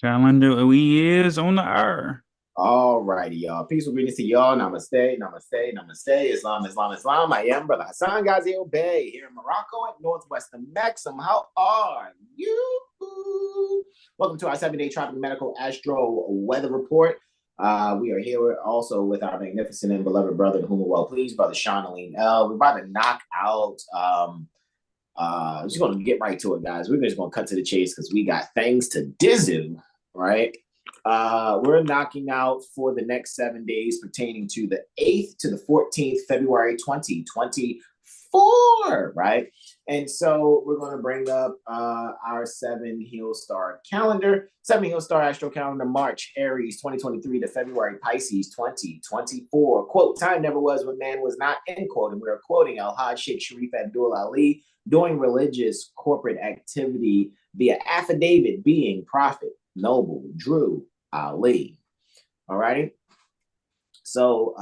Calendar, we is on the hour. All righty, y'all. Peaceful greetings to y'all. Namaste, namaste, namaste. Islam, Islam, Islam. I am Brother Hasan Ghazi Obey here in Morocco at Northwestern Maxim. How are you? Welcome to our 7-day tropical medical astro weather report. We are here also with our magnificent and beloved brother, whom we're well pleased, Brother Sean Aline L. We're about to knock out. Just going to get right to it, guys. We're just going to cut to the chase because we got things to do, right? We're knocking out for the next 7 days pertaining to the 8th to the 14th, February 2024, right? And so we're going to bring up our 7HealStar calendar, 7HealStar Astro calendar, March, Aries 2023 to February, Pisces 2024. Quote, time never was when man was not, end quote. And we are quoting Al-Hajj Sheikh Sharif Abdul Ali doing religious corporate activity via affidavit being prophet, noble, Drew, Ali. All righty. So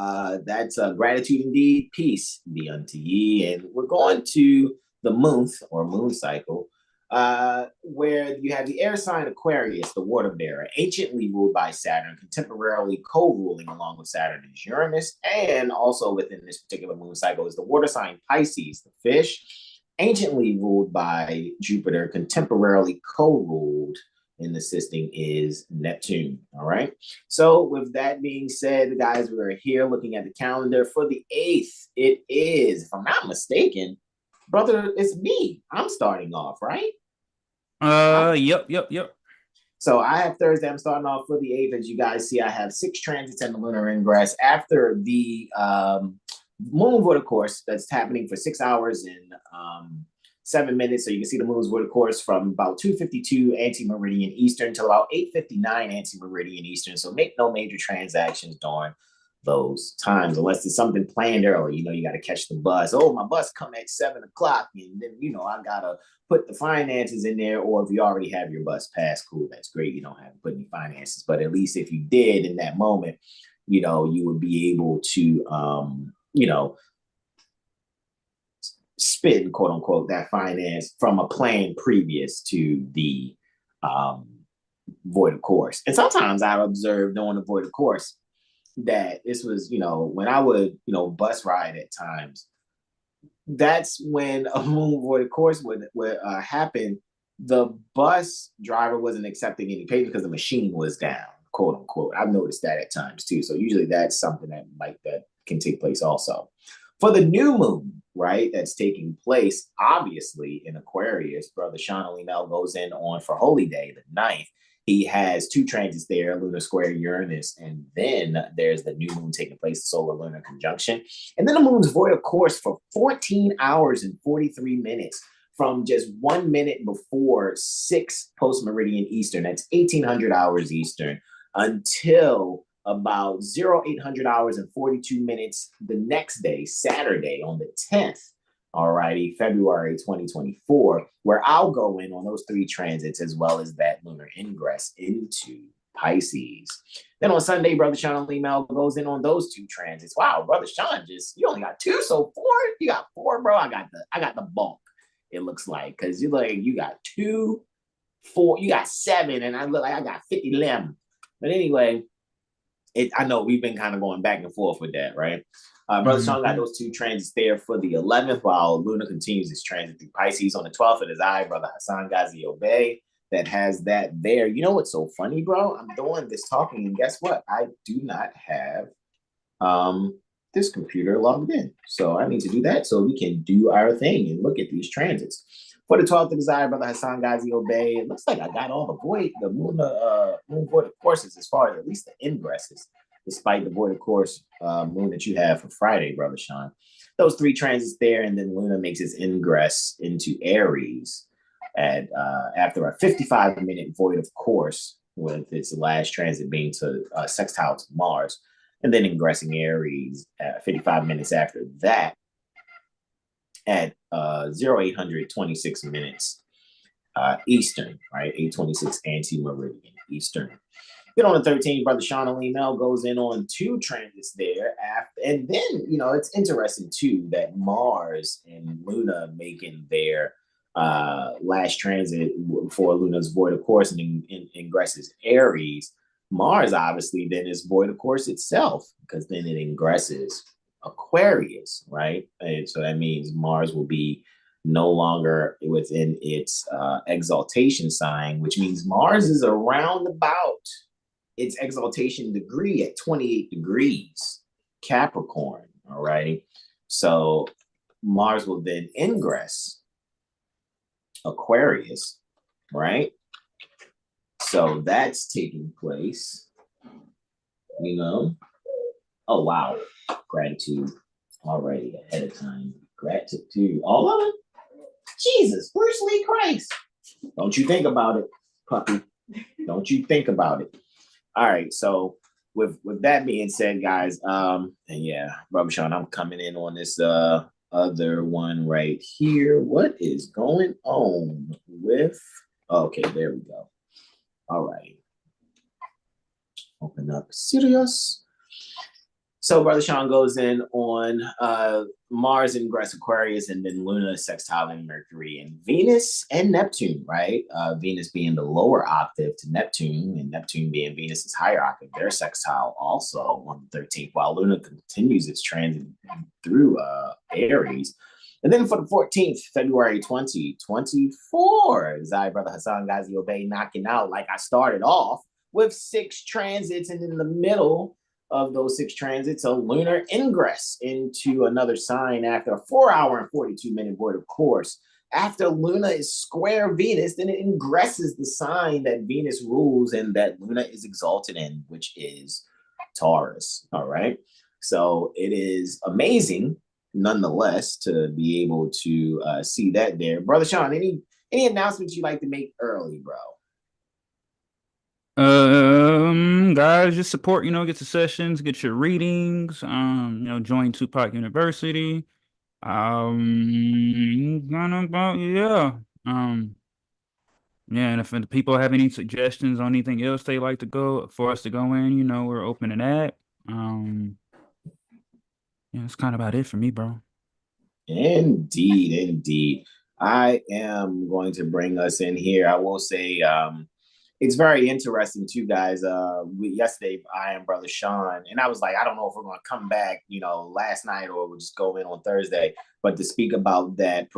that's gratitude indeed. Peace be unto ye. And we're going to the month or moon cycle, where you have the air sign Aquarius, the water bearer, anciently ruled by Saturn, contemporarily co-ruling along with Saturn is Uranus, and also within this particular moon cycle is the water sign Pisces, the fish, anciently ruled by Jupiter, contemporarily co-ruled in the system is Neptune. All right. So with that being said, guys, we're here looking at the calendar for the 8th. It is, if I'm not mistaken, brother, it's me. I'm starting off, right? Yep. So I have Thursday. I'm starting off for the 8th. As you guys see, I have 6 transits and the lunar ingress after the moon void, of course, that's happening for 6 hours and 7 minutes. So you can see the moon's void course from about 2:52 anti-meridian Eastern till about 8:59 anti-meridian Eastern. So make no major transactions during those times unless it's something planned early. You know, you got to catch the bus. Oh, my bus come at 7 o'clock, and then I gotta put the finances in there. Or if you already have your bus pass, cool, that's great. You don't have to put any finances, but at least if you did in that moment, you would be able to spend, quote unquote, that finance from a plan previous to the void of course. And sometimes I've observed during the void of course that this was, when I would, bus ride at times, that's when a moon void of course would happen. The bus driver wasn't accepting any payment because the machine was down, quote unquote. I've noticed that at times too. So usually that's something that can take place also. For the new moon, right, that's taking place, obviously, in Aquarius, Brother Sean Alinel goes in on for Holy Day, the 9th. He has 2 transits there, lunar square Uranus, and then there's the new moon taking place, solar lunar conjunction. And then the moon's void of course for 14 hours and 43 minutes from just 1 minute before 6 post-meridian Eastern, that's 1800 hours Eastern, until about 0800 hours and 42 minutes the next day, Saturday on the 10th, all righty, February 2024, where I'll go in on those 3 transits as well as that lunar ingress into Pisces. Then on Sunday, Brother Sean Lemel goes in on those 2 transits. Wow, Brother Sean, you only got 2, so 4? You got 4, bro? I got the bulk, it looks like, because you got 2, 4, you got 7, and I look like I got 50 limb. But anyway, I know we've been kind of going back and forth with that, right? Brother Sean got those 2 transits there for the 11th, while Luna continues his transit through Pisces on the 12th. It is I, Brother Hasan Ghazi Obey, that has that there. You know what's so funny, bro? I'm doing this talking, and guess what? I do not have this computer logged in. So I need to do that so we can do our thing and look at these transits. For the 12th of desire, Brother Hasan Ghazi Obey, it looks like I got all the moon void of courses as far as at least the ingresses, despite the void of course moon that you have for Friday, Brother Sean. Those 3 transits there, and then Luna makes its ingress into Aries at after a 55-minute void of course, with its last transit being to sextile to Mars, and then ingressing Aries at 55 minutes after that at 0826 minutes Eastern, right? 826 anti-meridian Eastern. Then on the 13th, Brother Sean Alimel goes in on 2 transits there. And then, it's interesting too that Mars and Luna making their last transit before Luna's void, of course, and ingresses Aries, Mars obviously then is void of course itself, because then it ingresses Aquarius, right? And so that means Mars will be no longer within its exaltation sign, which means Mars is around about its exaltation degree at 28 degrees Capricorn, all right? So Mars will then ingress Aquarius, right? So that's taking place, you know. Oh, wow. Gratitude already ahead of time. Gratitude. All of it? Jesus, Bruce Lee Christ. Don't you think about it, puppy. Don't you think about it. All right. So with that being said, guys, and yeah, Brother Sean, I'm coming in on this other one right here. What is going on with, okay, there we go. All right. Open up Sirius. So Brother Sean goes in on Mars ingress Aquarius, and then Luna sextiling Mercury and Venus and Neptune, right? Venus being the lower octave to Neptune, and Neptune being Venus's higher octave. They're sextile also on the 13th, while Luna continues its transit through Aries. And then for the 14th, February 2024, Zai Brother Hasan Ghazi Obey knocking out like I started off with 6 transits, and in the middle of those 6 transits, a lunar ingress into another sign after a 4-hour and 42-minute void of course. After Luna is square Venus, then it ingresses the sign that Venus rules and that Luna is exalted in, which is Taurus. All right. So it is amazing, nonetheless, to be able to see that there. Brother Sean, any announcements you'd like to make early, bro? Guys, just support, get the sessions, get your readings, join Tupac University. Yeah. Yeah, and if the people have any suggestions on anything else they like to go for us to go in, we're open to that. Yeah, that's kind of about it for me, bro. Indeed. I am going to bring us in here. I will say, it's very interesting too, guys. Yesterday, I and Brother Sean, and I was like, I don't know if we're going to come back, last night, or we'll just go in on Thursday, but to speak about that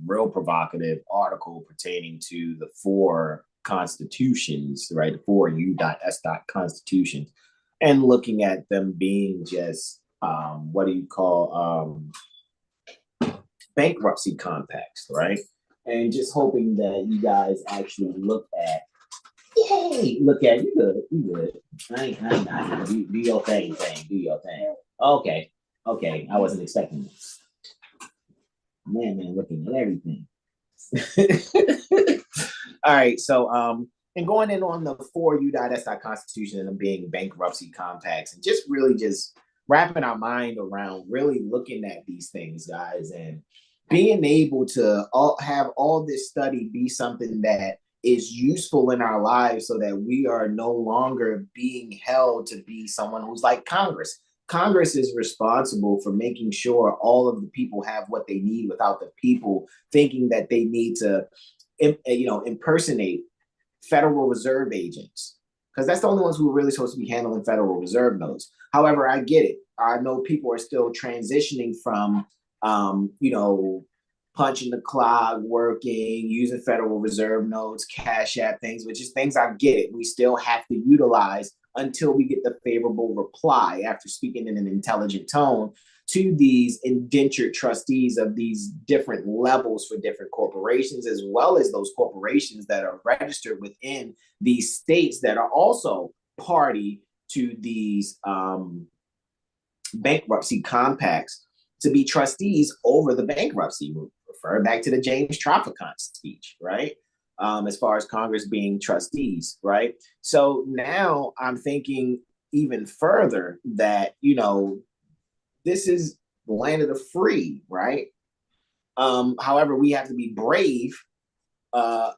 real provocative article pertaining to the 4 constitutions, right? The 4 U.S. constitutions, and looking at them being just, what do you call, bankruptcy compacts, right? And just hoping that you guys actually look at, you good. I ain't do your thing, do your thing. Okay, I wasn't expecting this. Man, looking at everything. All right, so and going in on the 4 U.S. Constitution and them being bankruptcy compacts, and just really just wrapping our mind around really looking at these things, guys, and being able to have all this study be something that is useful in our lives, so that we are no longer being held to be someone who's like Congress. Congress is responsible for making sure all of the people have what they need without the people thinking that they need to, impersonate Federal Reserve agents, because that's the only ones who are really supposed to be handling Federal Reserve notes. However, I get it. I know people are still transitioning from, punching the clock, working, using Federal Reserve notes, CashApp things, which is things I get it. We still have to utilize until we get the favorable reply after speaking in an intelligent tone to these indentured trustees of these different levels for different corporations, as well as those corporations that are registered within these states that are also party to these bankruptcy compacts, to be trustees over the bankruptcy. Refer back to the James Traficant speech, right? As far as Congress being trustees, right? So now I'm thinking even further that, this is the land of the free, right? However, we have to be brave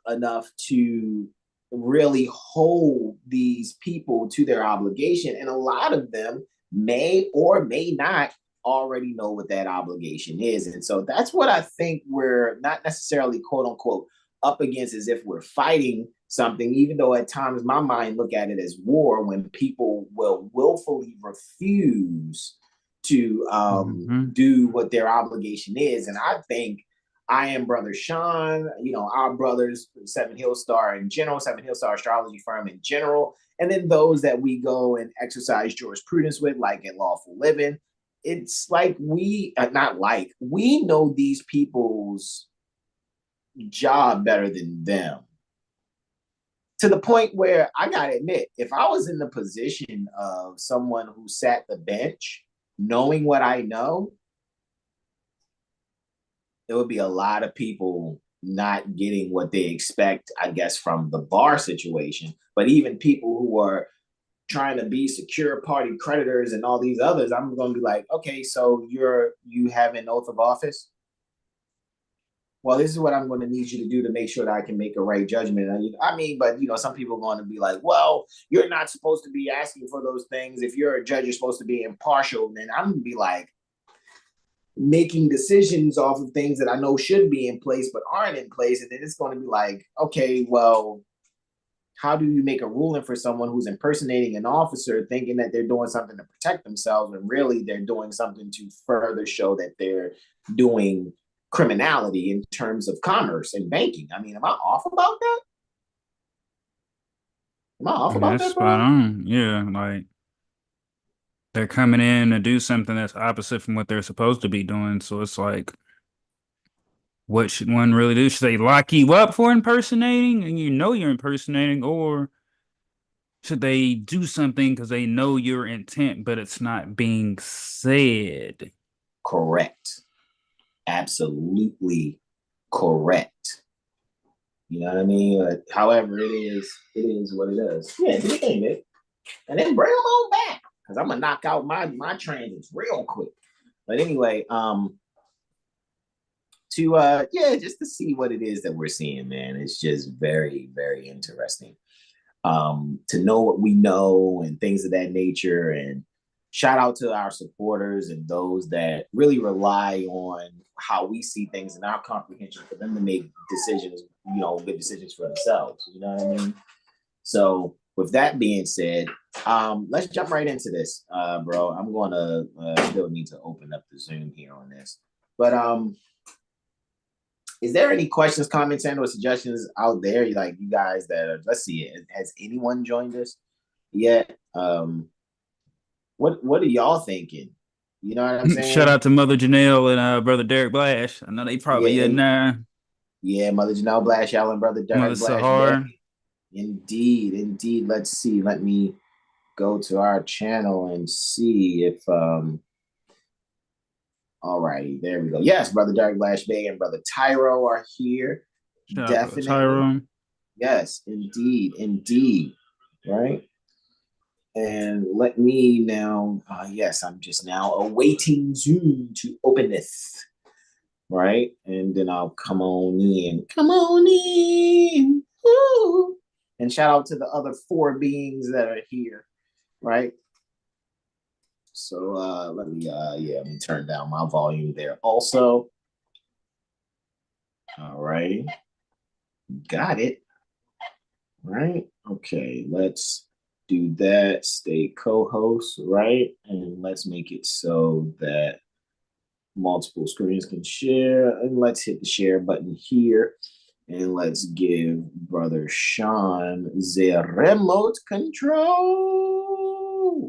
enough to really hold these people to their obligation. And a lot of them may or may not already know what that obligation is. And so that's what I think we're not necessarily, quote unquote, up against, as if we're fighting something, even though at times my mind look at it as war when people will willfully refuse to do what their obligation is. And I think I am Brother Sean, our brothers, 7HealStar in general, 7HealStar Astrology Firm in general, and then those that we go and exercise jurisprudence with, like at Lawful Living. It's like we know these people's job better than them. To the point where I gotta admit, if I was in the position of someone who sat the bench, knowing what I know, there would be a lot of people not getting what they expect, I guess, from the bar situation. But even people who are trying to be secure party creditors and all these others, I'm going to be like, okay, so you have an oath of office? Well, this is what I'm going to need you to do to make sure that I can make a right judgment. I mean, but some people are going to be like, well, you're not supposed to be asking for those things. If you're a judge, you're supposed to be impartial. Then I'm going to be like making decisions off of things that I know should be in place but aren't in place. And then it's going to be like, okay, well, how do you make a ruling for someone who's impersonating an officer thinking that they're doing something to protect themselves when really they're doing something to further show that they're doing criminality in terms of commerce and banking? I mean, am I off about that? Am I off about that, bro? Spot on. Yeah, like they're coming in to do something that's opposite from what they're supposed to be doing. So it's like, what should one really do? Should they lock you up for impersonating and you're impersonating, or should they do something because they know your intent, but it's not being said? Correct. Absolutely correct. You know what I mean? However, it is what it is. Yeah, do your thing, Nick. And then bring them on back, because I'm gonna knock out my transits real quick. But anyway, just to see what it is that we're seeing, man. It's just very, very interesting. To know what we know and things of that nature. And shout out to our supporters and those that really rely on how we see things in our comprehension for them to make decisions, good decisions for themselves. You know what I mean? So with that being said, let's jump right into this, bro. I'm going to still need to open up the Zoom here on this. But is there any questions, comments, and or suggestions out there? Like you guys that are, let's see, has anyone joined us yet? What are y'all thinking? You know what I'm saying? Shout out to Mother Janelle and Brother Derek Blash. I know they probably in there. Yeah, Mother Janelle Blash, y'all and Brother Derek Mother Blash. Sahar. Indeed. Let's see. Let me go to our channel and see if all righty, there we go. Yes, Brother Derek Blash Bay and Brother Tyro are here. Shout Definitely. Tyro. Yes, indeed. Right. And let me now, yes, I'm just now awaiting Zoom to open this. Right. And then I'll come on in. Woo. And shout out to the other 4 beings that are here. Right. So let me turn down my volume there also. All right. Got it. Right. Okay. Let's do that. Stay co-host. Right. And let's make it so that multiple screens can share. And let's hit the share button here. And let's give Brother Sean the remote control.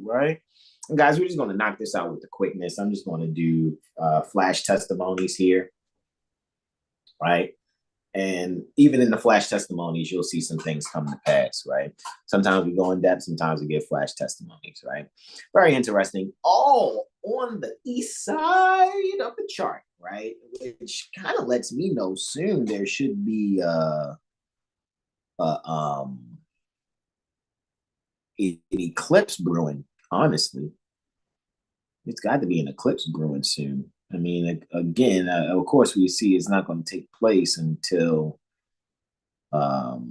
Right. And guys, we're just going to knock this out with the quickness. I'm just going to do flash testimonies here. Right. And even in the flash testimonies, you'll see some things come to pass, right? Sometimes we go in depth, sometimes we get flash testimonies, right? Very interesting. All on the east side of the chart, right? Which kind of lets me know soon there should be an eclipse brewing, honestly. It's got to be an eclipse brewing soon. I mean, again, of course, we see it's not going to take place until the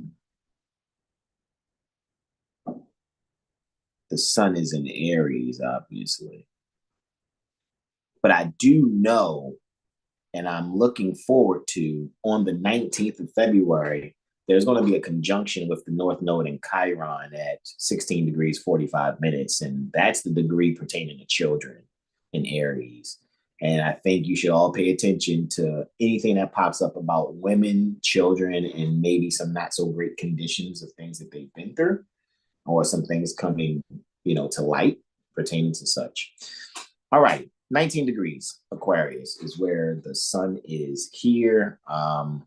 sun is in Aries, obviously. But I do know, and I'm looking forward to, on the 19th of February, there's going to be a conjunction with the North Node in Chiron at 16 degrees 45 minutes. And that's the degree pertaining to children in Aries. And I think you should all pay attention to anything that pops up about women, children, and maybe some not so great conditions of things that they've been through, or some things coming, to light pertaining to such. All right, 19 degrees Aquarius is where the sun is here. And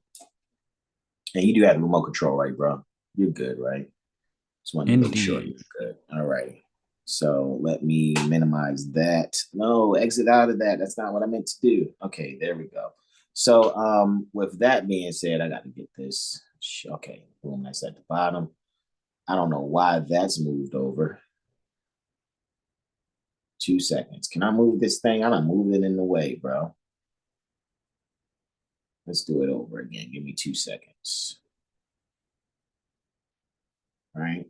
you do have remote control, right, bro? You're good, right? Just wanted to make sure you're good. All right. So let me minimize that. No, exit out of that. That's not what I meant to do. Okay, there we go. So with that being said, I got to get this. Okay, boom, that's at the bottom. I don't know why that's moved over. 2 seconds. Can I move this thing? I'm not moving in the way, bro. Let's do it over again. Give me 2 seconds. All right.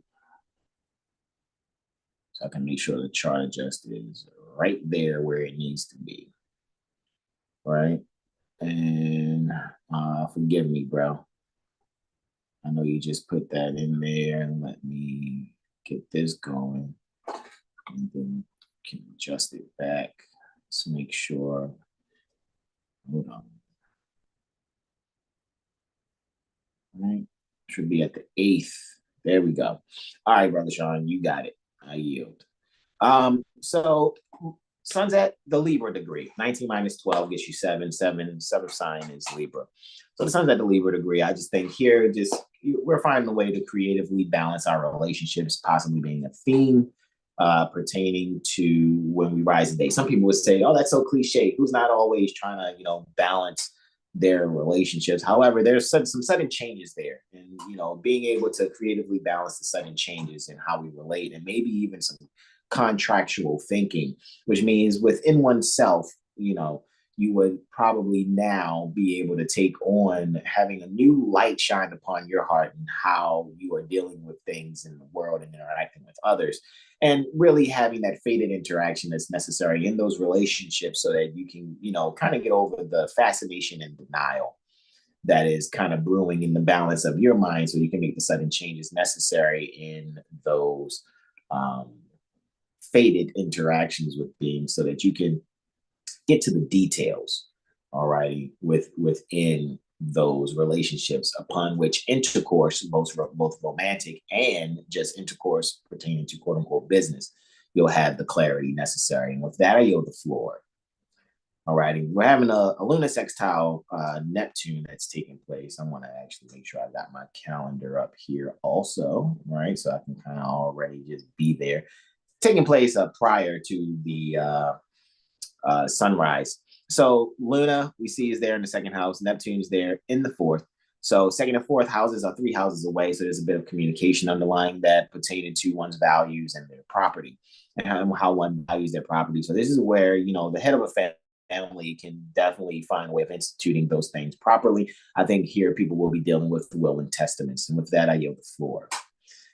So I can make sure the chart adjust is right there where it needs to be. All right. And forgive me, bro. I know you just put that in there. Let me get this going. And then can adjust it back. Let's make sure. Hold on. All right. Should be at the 8th. There we go. All right, Brother Sean, you got it. I yield. So sun's at the Libra degree. 19 minus 12 gets you 7. 7 sign is Libra. So the sun's at the Libra degree. I just think here, we're finding a way to creatively balance our relationships, possibly being a theme pertaining to when we rise today. Some people would say, oh, that's so cliche. Who's not always trying to, balance their relationships? However, there's some sudden changes there, and being able to creatively balance the sudden changes in how we relate, and maybe even some contractual thinking, which means within oneself, you would probably now be able to take on having a new light shine upon your heart and how you are dealing with things in the world and interacting with others, and really having that fated interaction that's necessary in those relationships so that you can, kind of get over the fascination and denial that is kind of brewing in the balance of your mind, so you can make the sudden changes necessary in those fated interactions with beings so that you can get to the details, all righty, within those relationships, upon which intercourse, both romantic and just intercourse pertaining to quote unquote business, you'll have the clarity necessary. And with that, I yield the floor. All righty, we're having a lunar sextile Neptune that's taking place. I want to actually make sure I got my calendar up here also, right? So I can kind of already just be there. Taking place prior to the sunrise. So Luna, we see, is there in the second house. Neptune's there in the fourth. So second and fourth houses are 3 houses away. So there's a bit of communication underlying that pertaining to one's values and their property, and how one values their property. So this is where, the head of a family can definitely find a way of instituting those things properly. I think here people will be dealing with the will and testaments. And with that, I yield the floor.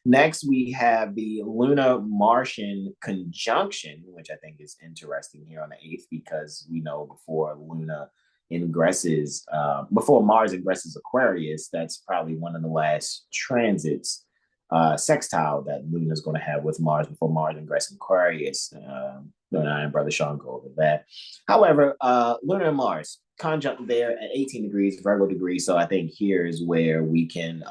Next, we have the Luna-Martian conjunction, which I think is interesting here on the 8th, because we know before Mars ingresses Aquarius, that's probably one of the last transits, sextile that Luna is going to have with Mars before Mars ingresses Aquarius. I and Brother Sean go over that. However, Luna and Mars conjunct there at 18 degrees, Virgo degree. So I think here is where we can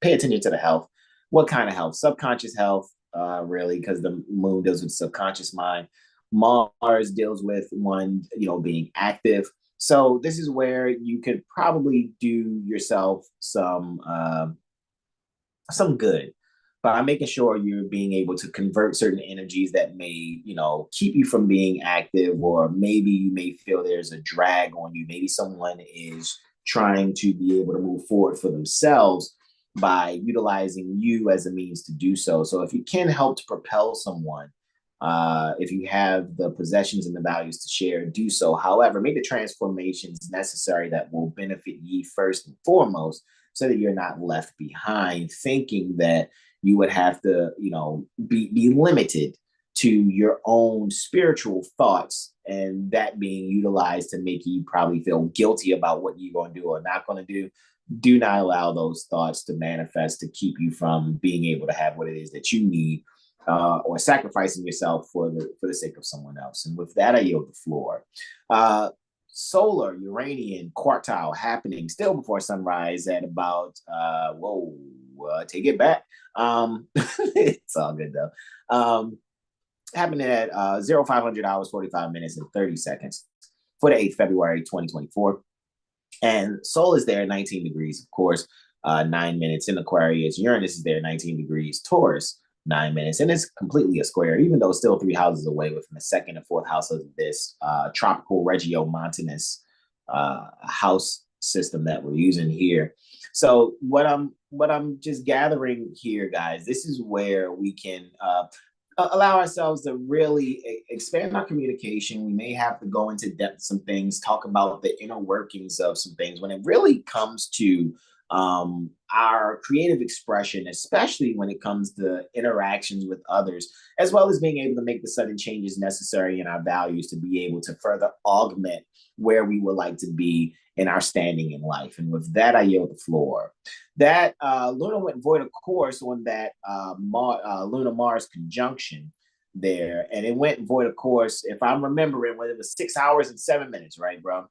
pay attention to the health. What kind of health? Subconscious health, really, because the moon deals with subconscious mind. Mars deals with one, being active. So this is where you could probably do yourself some good by making sure you're being able to convert certain energies that may, keep you from being active, or maybe you may feel there's a drag on you. Maybe someone is trying to be able to move forward for themselves by utilizing you as a means to do so. So if you can help to propel someone, if you have the possessions and the values to share, do so. However, make the transformations necessary that will benefit ye first and foremost, so that you're not left behind thinking that you would have to, be limited to your own spiritual thoughts, and that being utilized to make you probably feel guilty about what you're going to do or not going to do. do not allow those thoughts to manifest to keep you from being able to have what it is that you need, or sacrificing yourself for the sake of someone else. And with that, I yield the floor. Solar Uranian quartile happening still before sunrise at about take it back. It's all good though. Happening at 0500 hours 45 minutes and 30 seconds for the 8th February 2024. And Sol is there 19 degrees, of course, 9 minutes in Aquarius. Uranus is there 19 degrees, Taurus 9 minutes, and it's completely a square, even though it's still 3 houses away within the 2nd and 4th house of this tropical regiomontanous house system that we're using here. So what I'm just gathering here, guys, this is where we can allow ourselves to really expand our communication. We may have to go into depth some things, talk about the inner workings of some things when it really comes to our creative expression, especially when it comes to interactions with others, as well as being able to make the sudden changes necessary in our values to be able to further augment where we would like to be in our standing in life. And with that, I yield the floor. That Luna went void of course on that Luna-Mars conjunction there. And it went void of course, if I'm remembering, when it was 6 hours and 7 minutes, right, bro?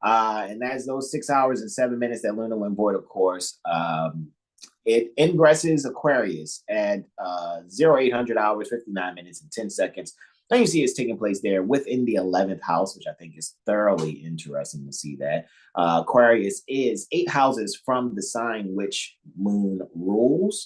And that's those 6 hours and 7 minutes that Luna went void of course. It ingresses Aquarius at 0800 hours, 59 minutes and 10 seconds. Now you see it's taking place there within the 11th house, which I think is thoroughly interesting to see that. Aquarius is 8 houses from the sign which Moon rules,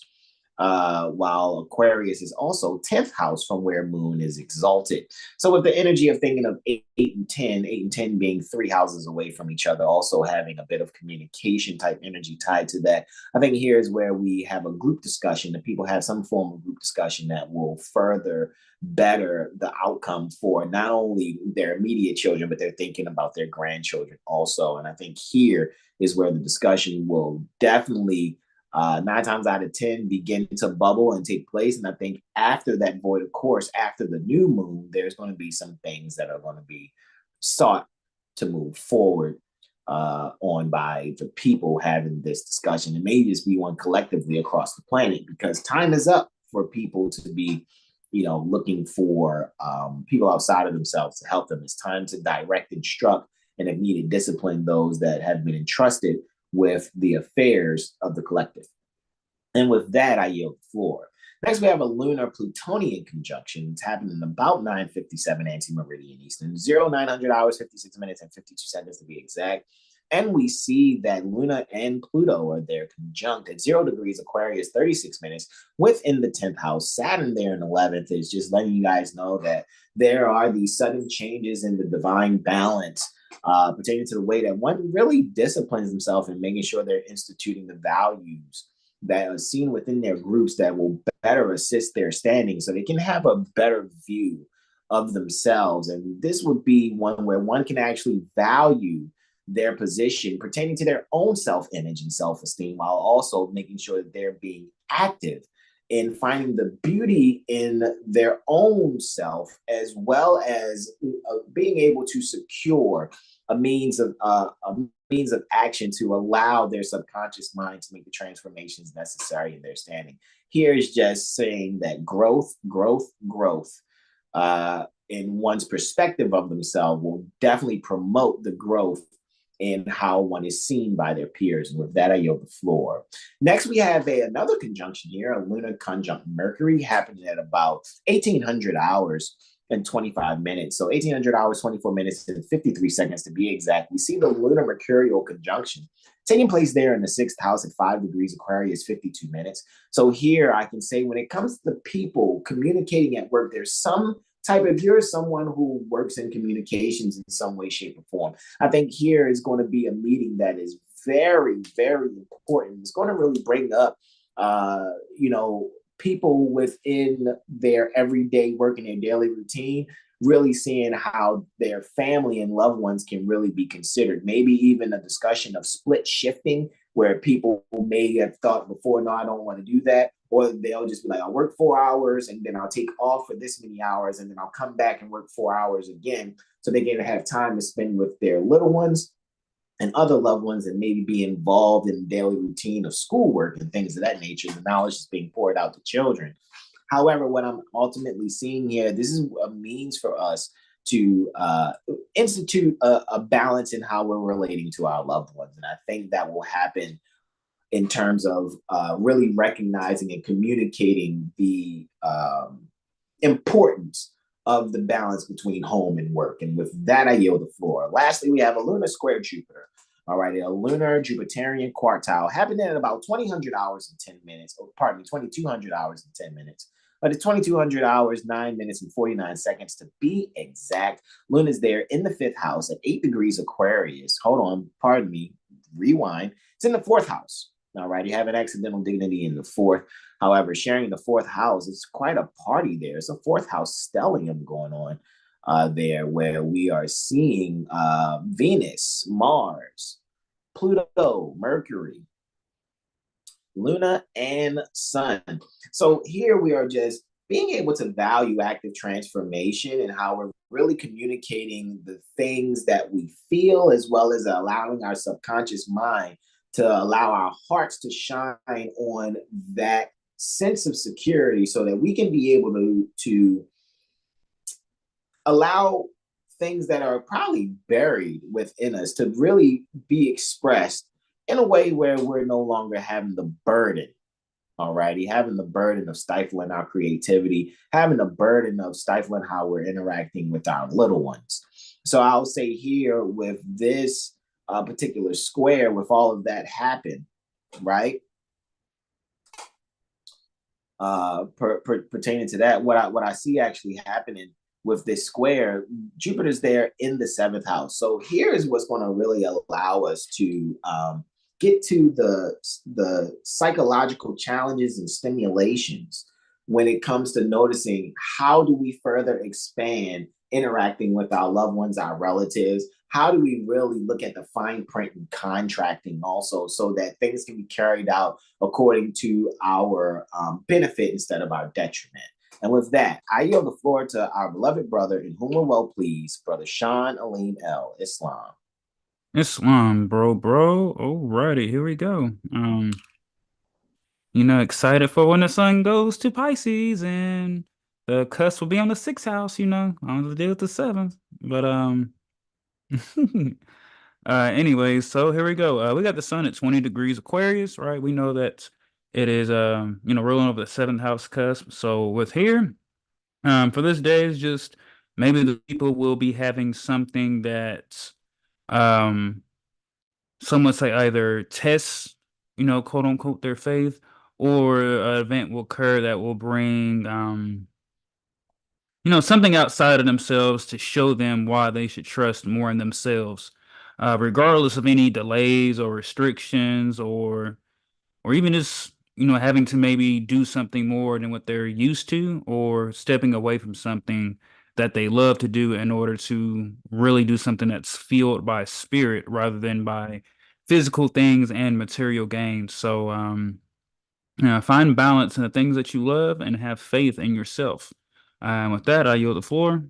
while Aquarius is also 10th house from where Moon is exalted. So with the energy of thinking of 8 and 10, 8 and 10 being 3 houses away from each other, also having a bit of communication type energy tied to that, I think here is where we have a group discussion, that people have some form of group discussion that will further better the outcome for not only their immediate children, but they're thinking about their grandchildren also. And I think here is where the discussion will definitely 9 times out of 10 begin to bubble and take place. And I think after that void of course, after the new moon, there's going to be some things that are going to be sought to move forward on by the people having this discussion. It may just be one collectively across the planet, because time is up for people to be looking for people outside of themselves to help them. It's time to direct, instruct, and if needed, discipline those that have been entrusted with the affairs of the collective. And with that, I yield the floor. Next, we have a lunar Plutonian conjunction. It's happening about 9:57 anti-meridian Eastern, 0900 hours, 56 minutes, and 52 seconds to be exact. And we see that Luna and Pluto are there conjunct at 0 degrees Aquarius, 36 minutes, within the 10th house. Saturn there in 11th is just letting you guys know that there are these sudden changes in the divine balance pertaining to the way that one really disciplines themselves and making sure they're instituting the values that are seen within their groups that will better assist their standing so they can have a better view of themselves. And this would be one where one can actually value their position pertaining to their own self-image and self-esteem, while also making sure that they're being active in finding the beauty in their own self, as well as being able to secure a means of action to allow their subconscious mind to make the transformations necessary in their standing. Here is just saying that growth in one's perspective of themselves will definitely promote the growth in how one is seen by their peers. And with that, I yield the floor. Next, we have another conjunction here, a lunar conjunct Mercury, happening at about 1800 hours and 25 minutes. So 1800 hours, 24 minutes, and 53 seconds to be exact. We see the lunar mercurial conjunction taking place there in the 6th house at 5 degrees Aquarius, 52 minutes. So here I can say when it comes to the people communicating at work, there's some type, if you're someone who works in communications in some way, shape, or form, I think here is going to be a meeting that is very, very important. It's going to really bring up, people within their everyday work and their daily routine, really seeing how their family and loved ones can really be considered. Maybe even a discussion of split shifting, where people may have thought before, no, I don't want to do that. Or they'll just be like, I'll work 4 hours and then I'll take off for this many hours and then I'll come back and work 4 hours again. So they can have time to spend with their little ones and other loved ones and maybe be involved in the daily routine of schoolwork and things of that nature. The knowledge is being poured out to children. However, what I'm ultimately seeing here, this is a means for us to institute a balance in how we're relating to our loved ones. And I think that will happen in terms of really recognizing and communicating the importance of the balance between home and work. And with that, I yield the floor. Lastly, we have a lunar square Jupiter. All right, a lunar Jupiterian quartile happening at about 2000 hours and 10 minutes. Oh, pardon me, 2200 hours and 10 minutes. But it's 2200 hours, 9 minutes, and 49 seconds to be exact. Luna's there in the 5th house at 8 degrees Aquarius. Hold on, pardon me, rewind. It's in the 4th house. All right, you have an accidental dignity in the 4th. However, sharing the 4th house, it's quite a party there. It's a 4th house stellium going on there, where we are seeing Venus, Mars, Pluto, Mercury, Luna, and Sun. So here we are just being able to value active transformation and how we're really communicating the things that we feel, as well as allowing our subconscious mind to allow our hearts to shine on that sense of security so that we can be able to allow things that are probably buried within us to really be expressed in a way where we're no longer having the burden, all righty, having the burden of stifling our creativity, having the burden of stifling how we're interacting with our little ones. So I'll say here with this particular square, with all of that happen, right? Pertaining to that, what I see actually happening with this square, Jupiter's there in the 7th house. So here's what's going to really allow us to get to the psychological challenges and stimulations when it comes to noticing how do we further expand interacting with our loved ones, our relatives. How do we really look at the fine print and contracting also, so that things can be carried out according to our benefit instead of our detriment? And with that, I yield the floor to our beloved brother, in whom we're well pleased, Brother Sean Aleem L. Islam. Islam, bro. Alrighty, here we go. Excited for when the sun goes to Pisces and the cusp will be on the 6th house, on the deal with the 7th. But anyways, so here we go. We got the sun at 20 degrees Aquarius, right? We know that it is rolling over the 7th house cusp. So with here, for this day is just maybe the people will be having something that some would say either tests, quote unquote, their faith, or an event will occur that will bring something outside of themselves to show them why they should trust more in themselves, regardless of any delays or restrictions, or even just having to maybe do something more than what they're used to, or stepping away from something that they love to do in order to really do something that's fueled by spirit rather than by physical things and material gains. So find balance in the things that you love and have faith in yourself. With that, I yield the floor.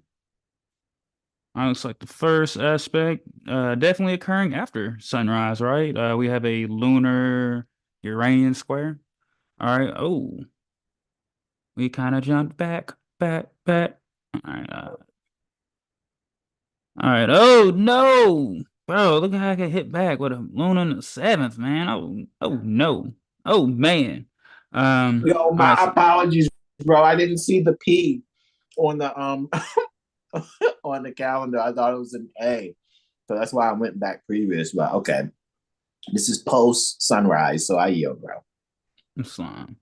Looks like the first aspect definitely occurring after sunrise, right? We have a lunar Uranian square. All right. Oh, we kind of jumped back. All right. All right. Oh no, bro! Look how I get hit back with a luna in the 7th, man. Oh no. Oh man. Yo, All my right. So, apologies, bro. I didn't see the P on the on the calendar. I thought it was an A. So that's why I went back previous. But okay. This is post sunrise, so I yield, bro. slime.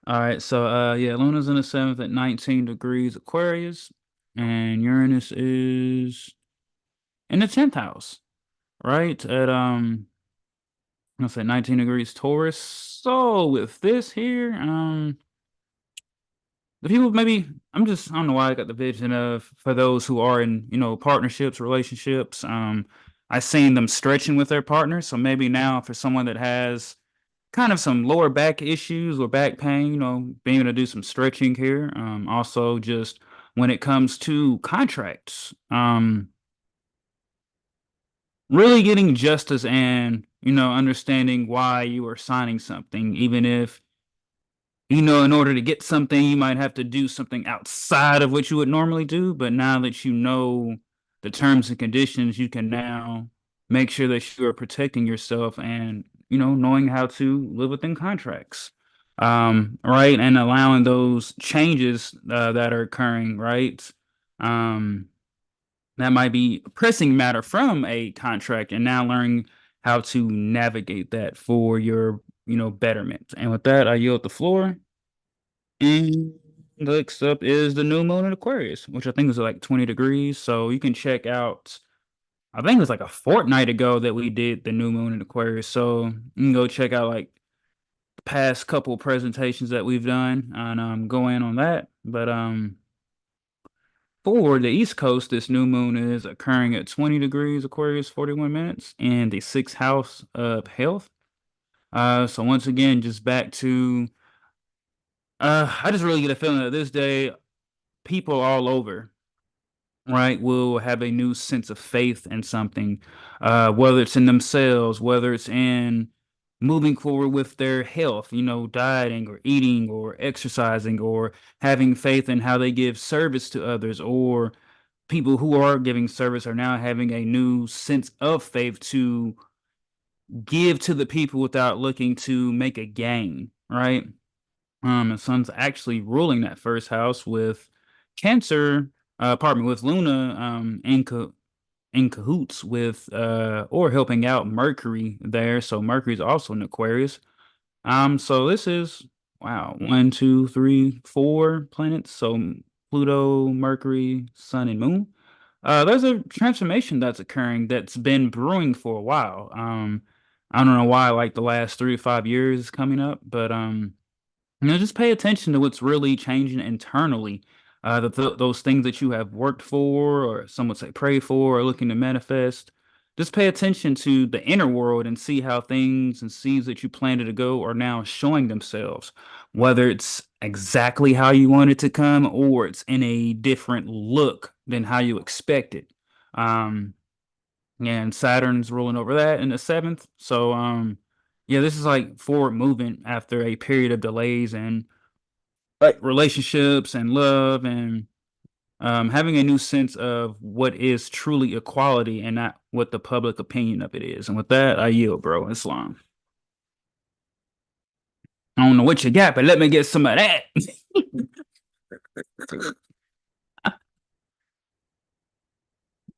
All right. So yeah, Luna's in the 7th at 19 degrees Aquarius, and Uranus is in the 10th house, right? At let's say 19 degrees Taurus. So with this here, the people maybe I don't know why I got the vision of, for those who are in, partnerships, relationships, I seen them stretching with their partner. So maybe now for someone that has kind of some lower back issues or back pain, being able to do some stretching here. Also just when it comes to contracts, really getting justice and, understanding why you are signing something, even if, in order to get something, you might have to do something outside of what you would normally do. But now that you know the terms and conditions, you can now make sure that you are protecting yourself and, knowing how to live within contracts. Right. And allowing those changes that are occurring, right? Um, that might be a pressing matter from a contract and now learning how to navigate that for your, betterment. And with that, I yield the floor. And next up is the new moon in Aquarius, which I think is like 20 degrees. So you can check out, I think it was like a fortnight ago that we did the new moon in Aquarius. So you can go check out like the past couple presentations that we've done and go in on that. But for the East Coast, this new moon is occurring at 20 degrees Aquarius, 41 minutes, in the sixth house of health. So once again, just back to I just really get a feeling that this day people all over, right, will have a new sense of faith in something, whether it's in themselves, whether it's in moving forward with their health, dieting or eating or exercising or having faith in how they give service to others, or people who are giving service are now having a new sense of faith to give to the people without looking to make a gain, right? And Sun's actually ruling that first house with Cancer, pardon me, with Luna, in cahoots with, or helping out Mercury there. So Mercury's also in Aquarius. So this is, wow, one, two, three, four planets. So Pluto, Mercury, Sun, and Moon. There's a transformation that's occurring that's been brewing for a while. I don't know why, like the last 3 to 5 years is coming up, but just pay attention to what's really changing internally. Those things that you have worked for, or some would say pray for, or looking to manifest. Just pay attention to the inner world and see how things and seeds that you planted to go are now showing themselves. Whether it's exactly how you want it to come, or it's in a different look than how you expected. Um, and Saturn's ruling over that in the seventh. So, yeah, this is like forward movement after a period of delays and like relationships and love and having a new sense of what is truly equality and not what the public opinion of it is. And with that, I yield, bro. Islam. I don't know what you got, but let me get some of that.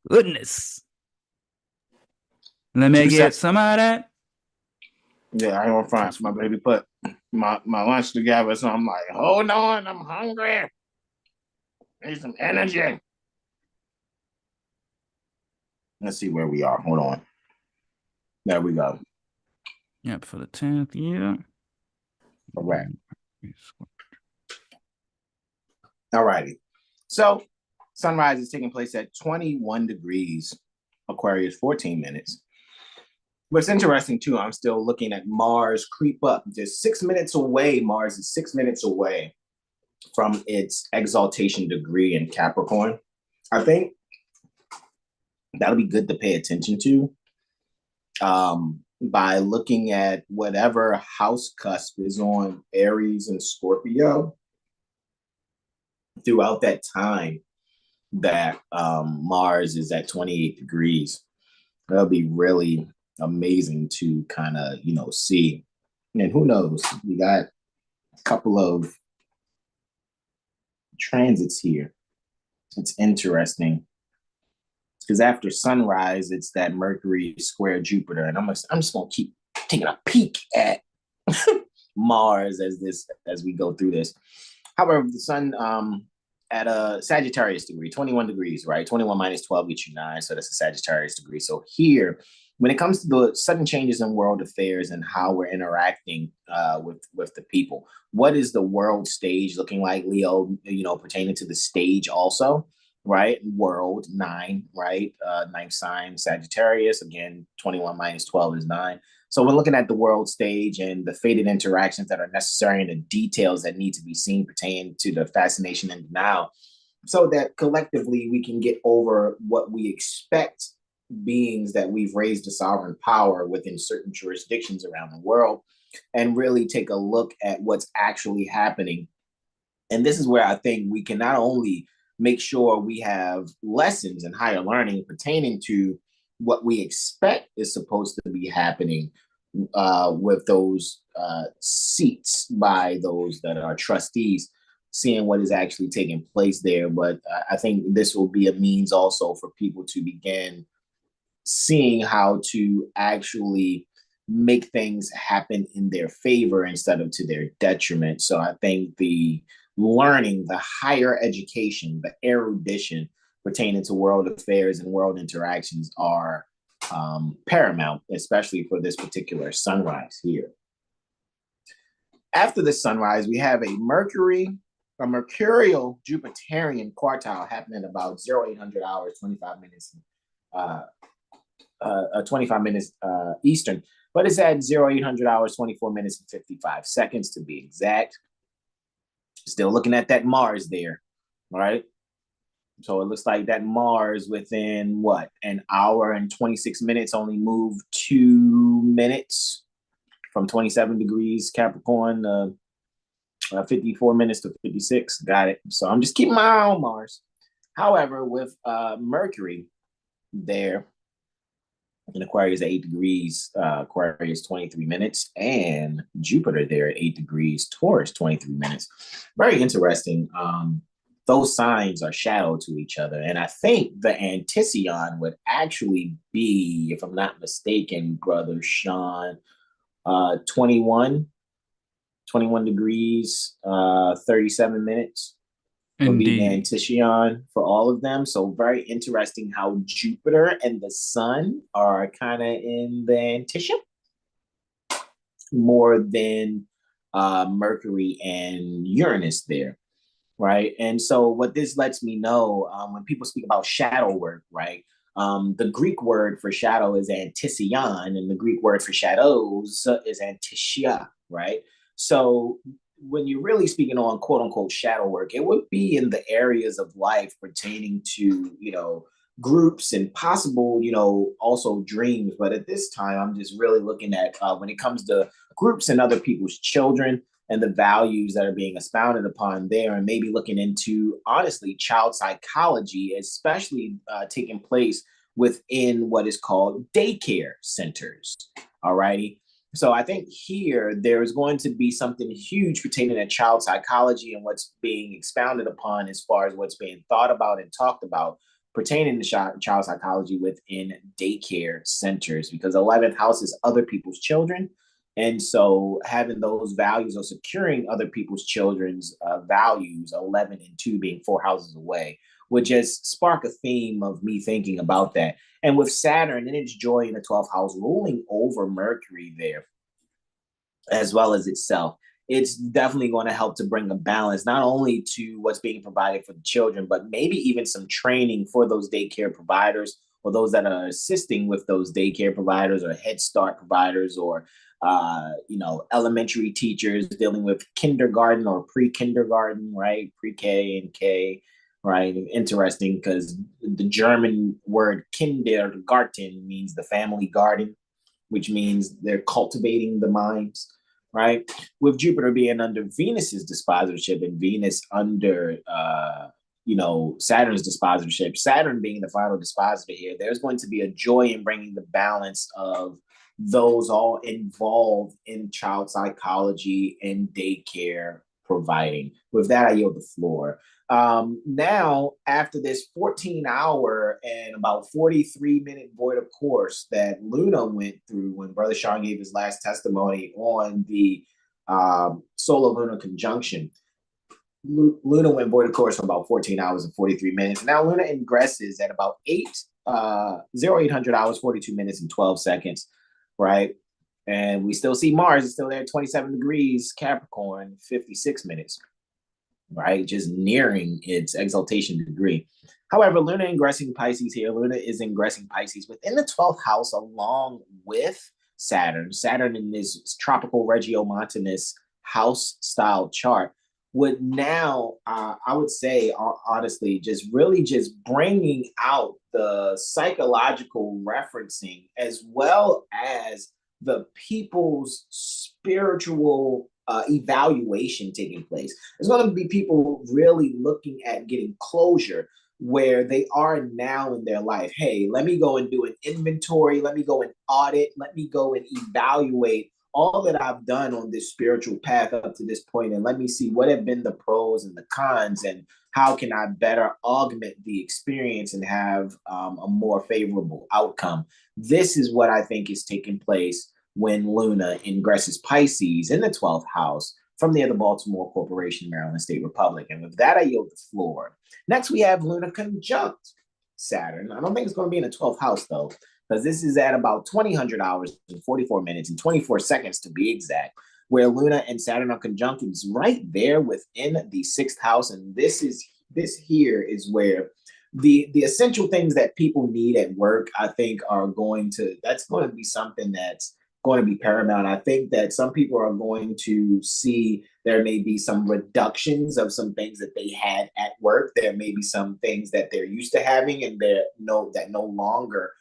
Goodness. Let me You said, get some of that. yeah, I ain't gonna front. My baby put my lunch together, so I'm like, hold on, I'm hungry. Need some energy. Let's see where we are. Hold on. There we go. Yep, for the 10th, yeah. Correct. All righty. So sunrise is taking place at 21 degrees Aquarius, 14 minutes. What's interesting too, I'm still looking at Mars creep up. Just 6 minutes away. Mars is 6 minutes away from its exaltation degree in Capricorn. I think that'll be good to pay attention to by looking at whatever house cusp is on Aries and Scorpio throughout that time that Mars is at 28 degrees. That'll be really amazing to kind of, see. And who knows? We got a couple of transits here. It's interesting because after sunrise, it's that Mercury square Jupiter, and I'm just gonna keep taking a peek at Mars as we go through this. However, the sun at a Sagittarius degree, 21 degrees, right? 21 minus 12 gets you 9, so that's a Sagittarius degree. So here, when it comes to the sudden changes in world affairs and how we're interacting with the people, what is the world stage looking like, Leo, pertaining to the stage also, right? World, 9, right? Ninth sign, Sagittarius, again, 21 minus 12 is 9. So we're looking at the world stage and the fated interactions that are necessary and the details that need to be seen pertaining to the fascination and denial, so that collectively we can get over what we expect beings that we've raised to sovereign power within certain jurisdictions around the world and really take a look at what's actually happening. And this is where I think we can not only make sure we have lessons and higher learning pertaining to what we expect is supposed to be happening with those seats by those that are trustees, seeing what is actually taking place there. But I think this will be a means also for people to begin seeing how to actually make things happen in their favor instead of to their detriment. So I think the learning, the higher education, the erudition pertaining to world affairs and world interactions are paramount, especially for this particular sunrise here. After the sunrise, we have a mercurial Jupiterian quartile happening about 0800 hours, 25 minutes, 25 minutes Eastern, but it's at 0800 hours, 24 minutes and 55 seconds to be exact. Still looking at that Mars there, all right? So it looks like that Mars within what, an hour and 26 minutes only moved 2 minutes from 27 degrees Capricorn, 54 minutes to 56. Got it. So I'm just keeping my eye on Mars. However, with Mercury there in Aquarius at 8 degrees, Aquarius 23 minutes, and Jupiter there at 8 degrees, Taurus 23 minutes. Very interesting. Those signs are shadow to each other. And I think the Anticyon would actually be, if I'm not mistaken, Brother Sean, 21 degrees, 37 minutes. Will be the Anticyon for all of them. So very interesting how Jupiter and the Sun are kind of in the Anticyon more than Mercury and Uranus there, right? And so what this lets me know, when people speak about shadow work, right? The Greek word for shadow is antisyon, and the Greek word for shadows is antishia, right? So when you're really speaking on quote unquote shadow work, it would be in the areas of life pertaining to, groups and possible, also dreams. But at this time, I'm just really looking at when it comes to groups and other people's children and the values that are being expounded upon there, and maybe looking into, honestly, child psychology, especially taking place within what is called daycare centers. All righty. So I think here there's going to be something huge pertaining to child psychology and what's being expounded upon as far as what's being thought about and talked about pertaining to child psychology within daycare centers, because 11th house is other people's children. And so having those values or securing other people's children's values, 11 and 2 being 4 houses away, would just spark a theme of me thinking about that. And with Saturn and its joy in the 12th house ruling over Mercury there, as well as itself, it's definitely going to help to bring a balance, not only to what's being provided for the children, but maybe even some training for those daycare providers or those that are assisting with those daycare providers or Head Start providers or, elementary teachers dealing with kindergarten or pre-kindergarten, right? Pre-K and K. Right. Interesting, because the German word Kindergarten means the family garden, which means they're cultivating the minds. Right. With Jupiter being under Venus's dispositorship and Venus under, Saturn's dispositorship, Saturn being the final dispositor here, there's going to be a joy in bringing the balance of those all involved in child psychology and daycare providing. With that, I yield the floor. Now, after this 14-hour and about 43-minute void of course that Luna went through when Brother Sean gave his last testimony on the Solar-Lunar conjunction, Luna went void of course for about 14 hours and 43 minutes. Now Luna ingresses at about 0800 hours, 42 minutes and 12 seconds, right? And we still see Mars is still there at 27 degrees Capricorn, 56 minutes. Right, just nearing its exaltation degree. However, Luna ingressing Pisces here. Luna is ingressing Pisces within the 12th house along with Saturn. Saturn in this tropical regiomontanous house style chart would now, I would say, honestly, just really just bringing out the psychological referencing as well as the people's spiritual evaluation taking place. There's going to be people really looking at getting closure where they are now in their life. Hey, let me go and do an inventory. Let me go and audit. Let me go and evaluate all that I've done on this spiritual path up to this point, and let me see what have been the pros and the cons, and how can I better augment the experience and have a more favorable outcome. This is what I think is taking place when Luna ingresses Pisces in the 12th house from the Baltimore Corporation, Maryland State Republic. And with that, I yield the floor. Next, we have Luna conjunct Saturn. I don't think it's going to be in the 12th house, though, because this is at about 2000 hours and 44 minutes and 24 seconds to be exact, where Luna and Saturn are conjunct. It's right there within the 6th house. And this here is where the essential things that people need at work, I think, that's going to be something that's going to be paramount. I think that some people are going to see there may be some reductions of some things that they had at work. There may be some things that they're used to having and no longer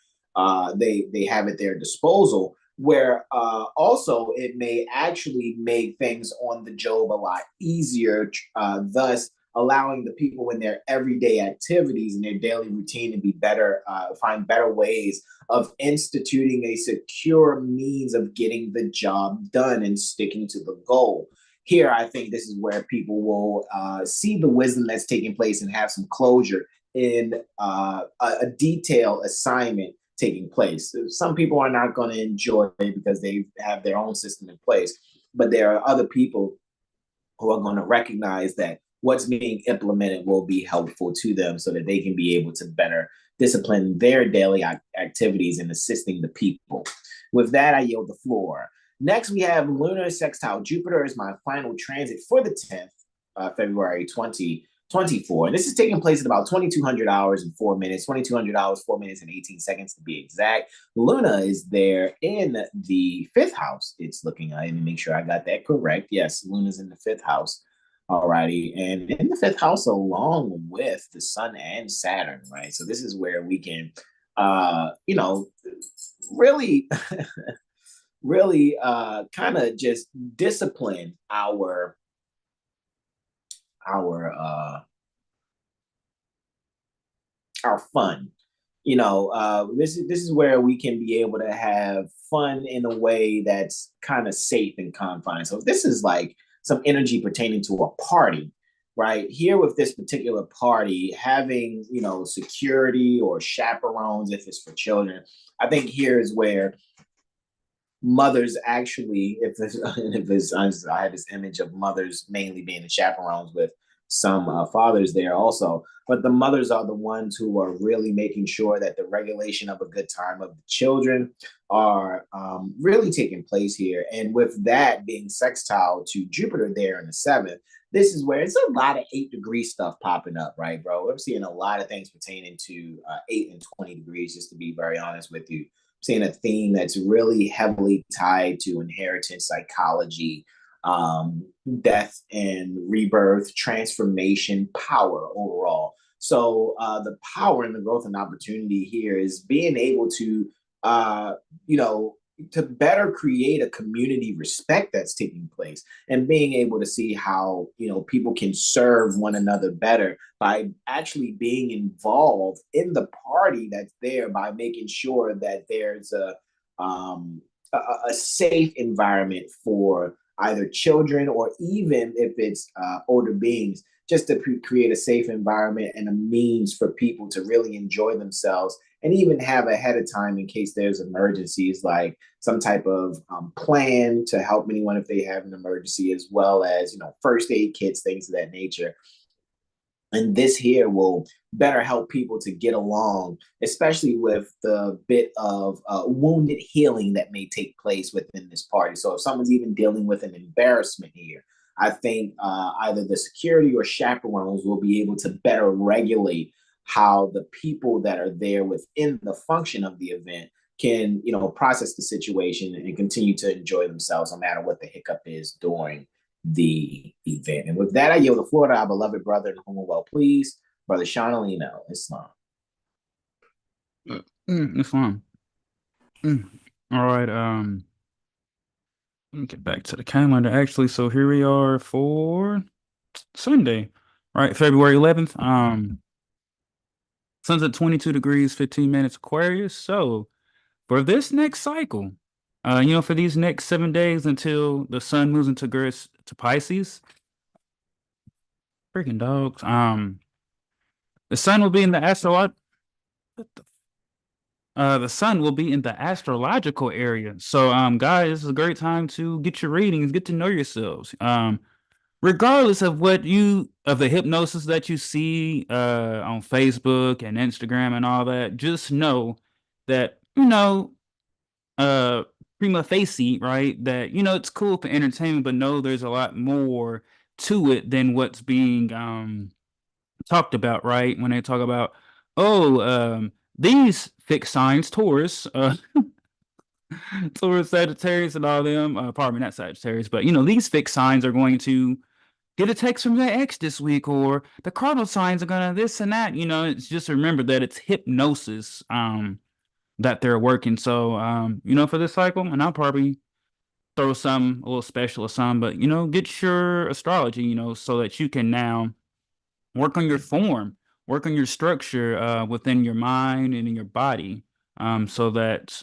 they have at their disposal, where also it may actually make things on the job a lot easier, thus allowing the people in their everyday activities and their daily routine to be better, find better ways of instituting a secure means of getting the job done and sticking to the goal. Here, I think this is where people will see the wisdom that's taking place and have some closure in a detailed assignment taking place. Some people are not going to enjoy it because they have their own system in place, but there are other people who are going to recognize that what's being implemented will be helpful to them so that they can be able to better discipline their daily activities in assisting the people. With that, I yield the floor. Next, we have lunar sextile Jupiter is my final transit for the 10th, February 2024. And this is taking place at about 2200 hours and 4 minutes, 2200 hours, 4 minutes, and 18 seconds to be exact. Luna is there in the 5th house. It's looking, let me make sure I got that correct. Yes, Luna's in the 5th house. Alrighty, and in the 5th house, along with the Sun and Saturn, right? So this is where we can, really, really kind of just discipline our fun. This is where we can be able to have fun in a way that's kind of safe and confined. So if this is like some energy pertaining to a party, right? Here with this particular party, having, security or chaperones, if it's for children, I think here is where mothers actually, I had this image of mothers mainly being the chaperones with some fathers there also, but the mothers are the ones who are really making sure that the regulation of a good time of the children are really taking place here. And with that being sextile to Jupiter there in the 7th, this is where it's a lot of 8-degree stuff popping up, right, bro? I'm seeing a lot of things pertaining to 8 and 20 degrees, just to be very honest with you. I'm seeing a theme that's really heavily tied to inheritance psychology, death and rebirth, transformation, power overall. So the power and the growth and opportunity here is being able to, to better create a community respect that's taking place, and being able to see how, people can serve one another better by actually being involved in the party that's there, by making sure that there's a safe environment for either children or even if it's older beings, just to create a safe environment and a means for people to really enjoy themselves, and even have ahead of time in case there's emergencies, like some type of plan to help anyone if they have an emergency, as well as, first aid kits, things of that nature. And this here will better help people to get along, especially with the bit of wounded healing that may take place within this party. So if someone's even dealing with an embarrassment here, I think either the security or chaperones will be able to better regulate how the people that are there within the function of the event can, process the situation and continue to enjoy themselves no matter what the hiccup is during the event. And with that, I yield the floor to our beloved brother, in whom well please, Brother Sean Alino, Islam. Islam. All right. Let me get back to the calendar. Actually, so here we are for Sunday, right? February 11th. Sun's at 22 degrees, 15 minutes Aquarius. So for this next cycle, for these next 7 days until the sun moves into to Pisces, freaking dogs. The sun will be in the the sun will be in the astrological area. So, guys, this is a great time to get your readings, get to know yourselves. Regardless of of the hypnosis that you see on Facebook and Instagram and all that, just know that, prima facie, right, that, it's cool for entertainment, but know there's a lot more to it than what's being talked about, right? When they talk about, these fixed signs, Taurus, Taurus, Sagittarius, and all them, pardon me, not Sagittarius, but, these fixed signs are going to get a text from their ex this week, or the cardinal signs are gonna this and that. It's just remember that it's hypnosis that they're working. So for this cycle, and I'll probably throw some a little special or some, but get your astrology, so that you can now work on your form, work on your structure within your mind and in your body, so that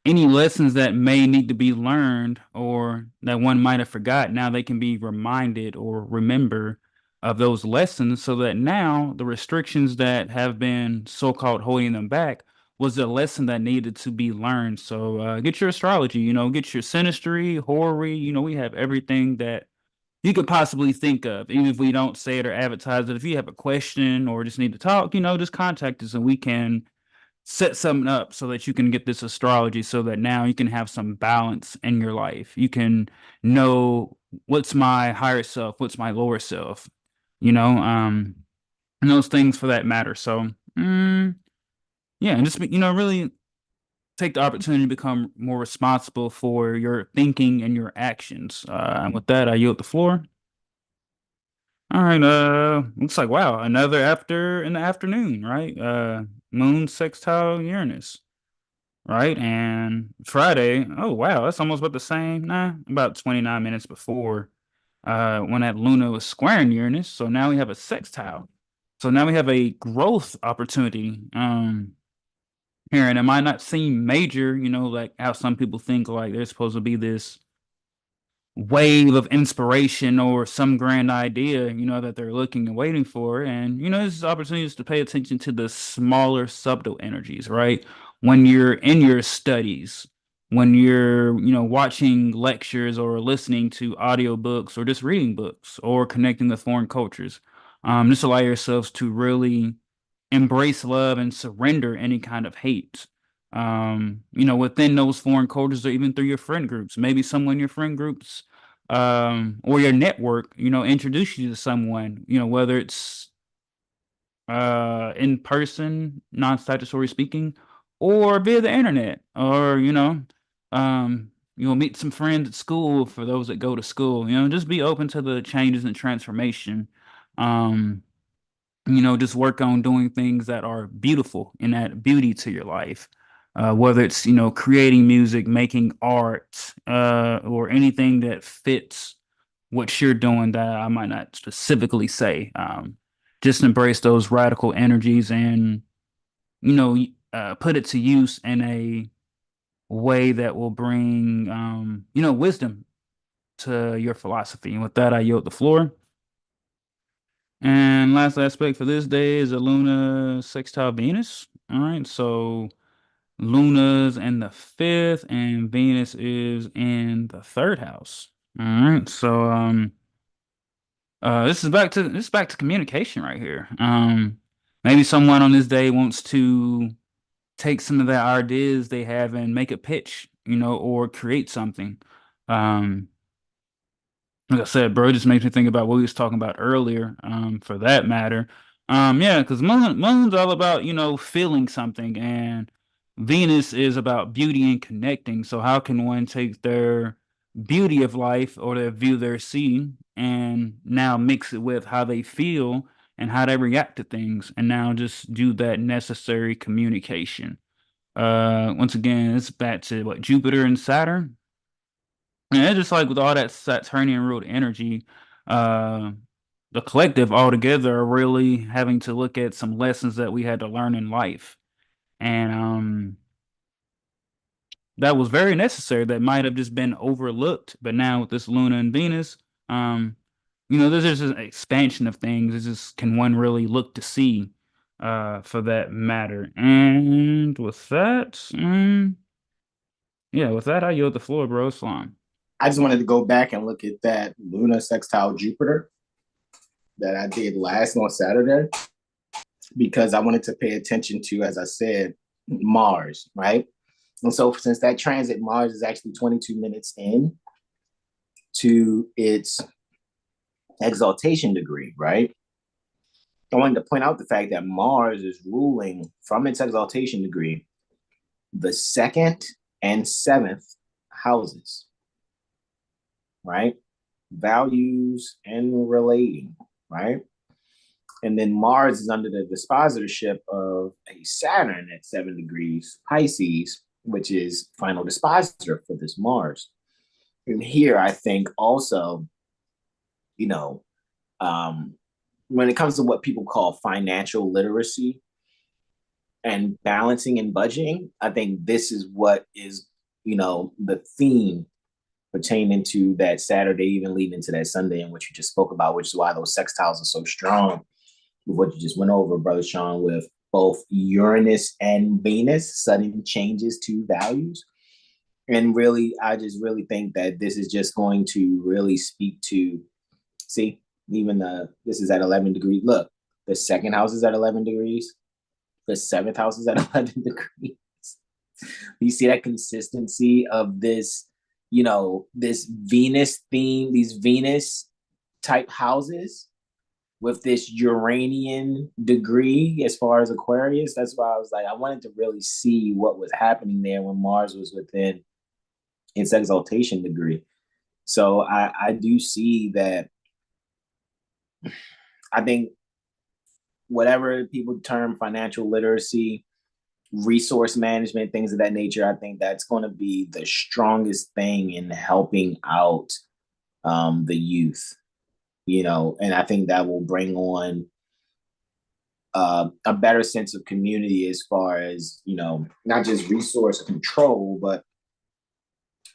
any lessons that may need to be learned or that one might have forgot, now they can be reminded or remember of those lessons, so that now the restrictions that have been so-called holding them back was a lesson that needed to be learned. So get your astrology, get your Synastry, Horary, we have everything that you could possibly think of, even if we don't say it or advertise it. If you have a question or just need to talk, just contact us and we can set something up so that you can get this astrology, so that now you can have some balance in your life. You can know what's my higher self, what's my lower self, and those things for that matter. So, yeah, and just, really take the opportunity to become more responsible for your thinking and your actions. And with that, I yield the floor. All right, looks like, wow, another after in the afternoon, right? Moon sextile Uranus, right? And Friday, oh wow, that's almost about the same. Nah, about 29 minutes before when that Luna was squaring Uranus. So now we have a sextile. So now we have a growth opportunity here, and it might not seem major, like how some people think like there's supposed to be this wave of inspiration or some grand idea, that they're looking and waiting for. And, this is opportunities to pay attention to the smaller subtle energies, right? When you're in your studies, when you're, watching lectures or listening to audiobooks or just reading books or connecting with foreign cultures, just allow yourselves to really embrace love and surrender any kind of hate. Within those foreign cultures or even through your friend groups. Maybe someone in your friend groups or your network, introduce you to someone, whether it's in person, non-statutory speaking, or via the internet, or you'll meet some friends at school for those that go to school. Just be open to the changes and transformation. Um, just work on doing things that are beautiful and add beauty to your life. Whether it's, creating music, making art, or anything that fits what you're doing that I might not specifically say. Just embrace those radical energies and, put it to use in a way that will bring, wisdom to your philosophy. And with that, I yield the floor. And last aspect for this day is a Luna sextile Venus. All right, so Luna's in the fifth, and Venus is in the third house. All right, so this is back to communication right here. Maybe someone on this day wants to take some of the ideas they have and make a pitch, or create something. Like I said, bro, it just makes me think about what we was talking about earlier, for that matter. Yeah, because moon's all about, feeling something, and Venus is about beauty and connecting. So how can one take their beauty of life or the view they're seeing, and now mix it with how they feel and how they react to things, and now just do that necessary communication. Once again, it's back to what Jupiter and Saturn. And it's just like with all that Saturnian ruled energy, uh, the collective altogether are really having to look at some lessons that we had to learn in life. And that was very necessary. That might have just been overlooked. But now with this Luna and Venus, there's just an expansion of things. It's just can one really look to see for that matter. And with that, yeah, with that, I yield the floor, bro. Slime. I just wanted to go back and look at that Luna sextile Jupiter that I did last on Saturday, because I wanted to pay attention to, as I said, Mars, right? And so since that transit, Mars is actually 22 minutes in to its exaltation degree, right? I wanted to point out the fact that Mars is ruling from its exaltation degree the 2nd and 7th houses, right? Values and relating, right? And then Mars is under the dispositorship of a Saturn at 7 degrees Pisces, which is final dispositor for this Mars. And here, I think also, when it comes to what people call financial literacy and balancing and budgeting, I think this is what is, the theme pertaining to that Saturday, even leading into that Sunday, in which you just spoke about, which is why those sextiles are so strong. With what you just went over, Brother Sean, with both Uranus and Venus, sudden changes to values. And really, I just really think that this is just going to really speak to, see, even this is at 11 degrees. Look, the 2nd house is at 11 degrees. The 7th house is at 11 degrees. You see that consistency of this, this Venus theme, these Venus type houses with this Uranian degree as far as Aquarius. That's why I was like, I wanted to really see what was happening there when Mars was within its exaltation degree. So I do see that. I think whatever people term financial literacy, resource management, things of that nature, I think that's going to be the strongest thing in helping out the youth, and I think that will bring on a better sense of community as far as, not just resource control, but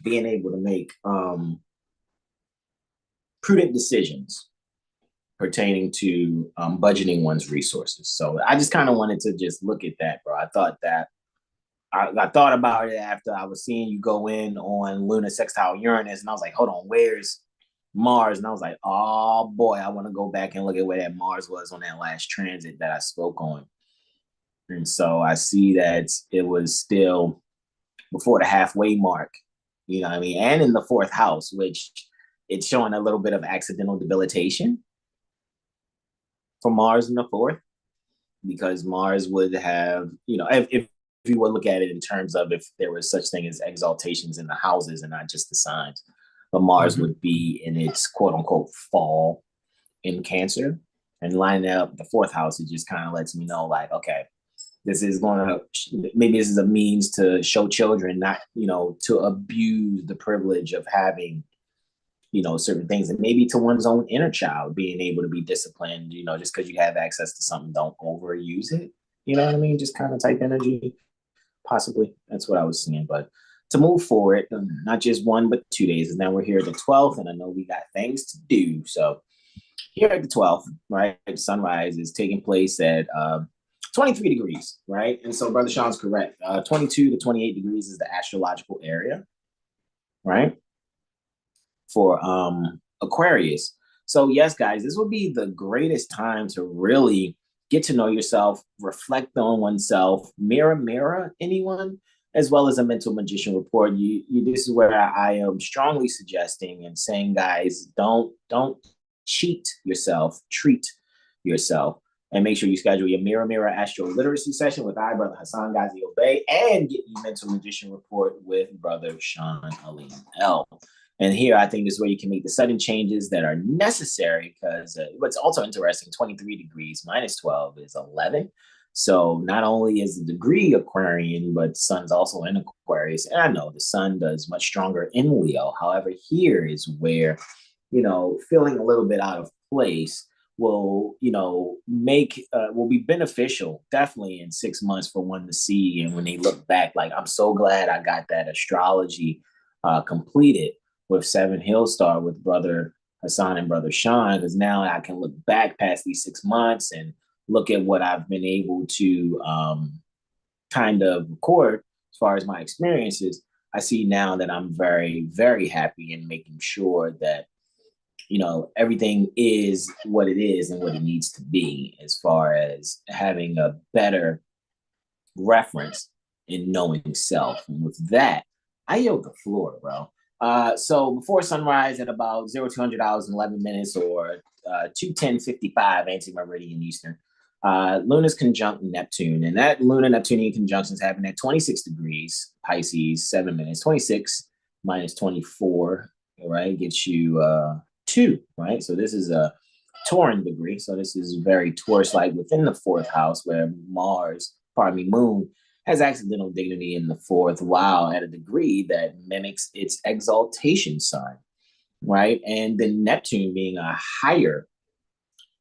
being able to make prudent decisions pertaining to budgeting one's resources. So I just kind of wanted to just look at that, bro. I thought about it after I was seeing you go in on Luna sextile Uranus, and I was like, hold on, where's Mars? And I was like, oh boy, I want to go back and look at where that Mars was on that last transit that I spoke on. And so I see that it was still before the halfway mark, and in the 4th house, which it's showing a little bit of accidental debilitation for Mars in the 4th, because Mars would have, if you would look at it in terms of if there was such thing as exaltations in the houses and not just the signs, but Mars would be in its quote unquote fall in Cancer, and lining up the 4th house, it just kind of lets me know, like, okay, this is maybe this is a means to show children not, to abuse the privilege of having, certain things, and maybe to one's own inner child being able to be disciplined, just because you have access to something, don't overuse it. You know what I mean? Just kind of type energy, possibly. That's what I was seeing. But to move forward, not just 1, but 2 days. And now we're here at the 12th, and I know we got things to do. So here at the 12th, right, sunrise is taking place at 23 degrees, right? And so Brother Sean's correct. 22 to 28 degrees is the astrological area, right? For Aquarius. So yes, guys, this will be the greatest time to really get to know yourself, reflect on oneself, mirror anyone, as well as a mental magician report. This is where I am strongly suggesting and saying, guys, don't cheat yourself, treat yourself, and make sure you schedule your mirror AstroLiteracy session with Brother Hasan Ghazi Obey, and get your mental magician report with Brother Sean Alim L. And here, I think is where you can make the sudden changes that are necessary, because what's also interesting, 23 degrees minus 12 is 11. So not only is the degree Aquarian, but sun's also in Aquarius. And I know the sun does much stronger in Leo. However, here is where, feeling a little bit out of place will, will be beneficial definitely in 6 months for one to see. And when they look back, like, I'm so glad I got that astrology completed with 7HealStar with brother Hasan and brother Sean, because now I can look back past these 6 months and look at what I've been able to kind of record as far as my experiences. I see now that I'm very, very happy in making sure that, everything is what it is and what it needs to be, as far as having a better reference in knowing self. And with that, I yield the floor, bro. So before sunrise at about 0200 hours and 11 minutes, or 2:10:55 anti-meridian Eastern, Luna's conjunct Neptune, and that Luna-Neptunian conjunction is happening at 26 degrees Pisces, 7 minutes. 26 minus 24, right, gets you 2, right? So this is a Tauran degree. So this is very Taurus-like within the fourth house, where Moon has accidental dignity in the fourth, while at a degree that mimics its exaltation sign, right? And then Neptune being a higher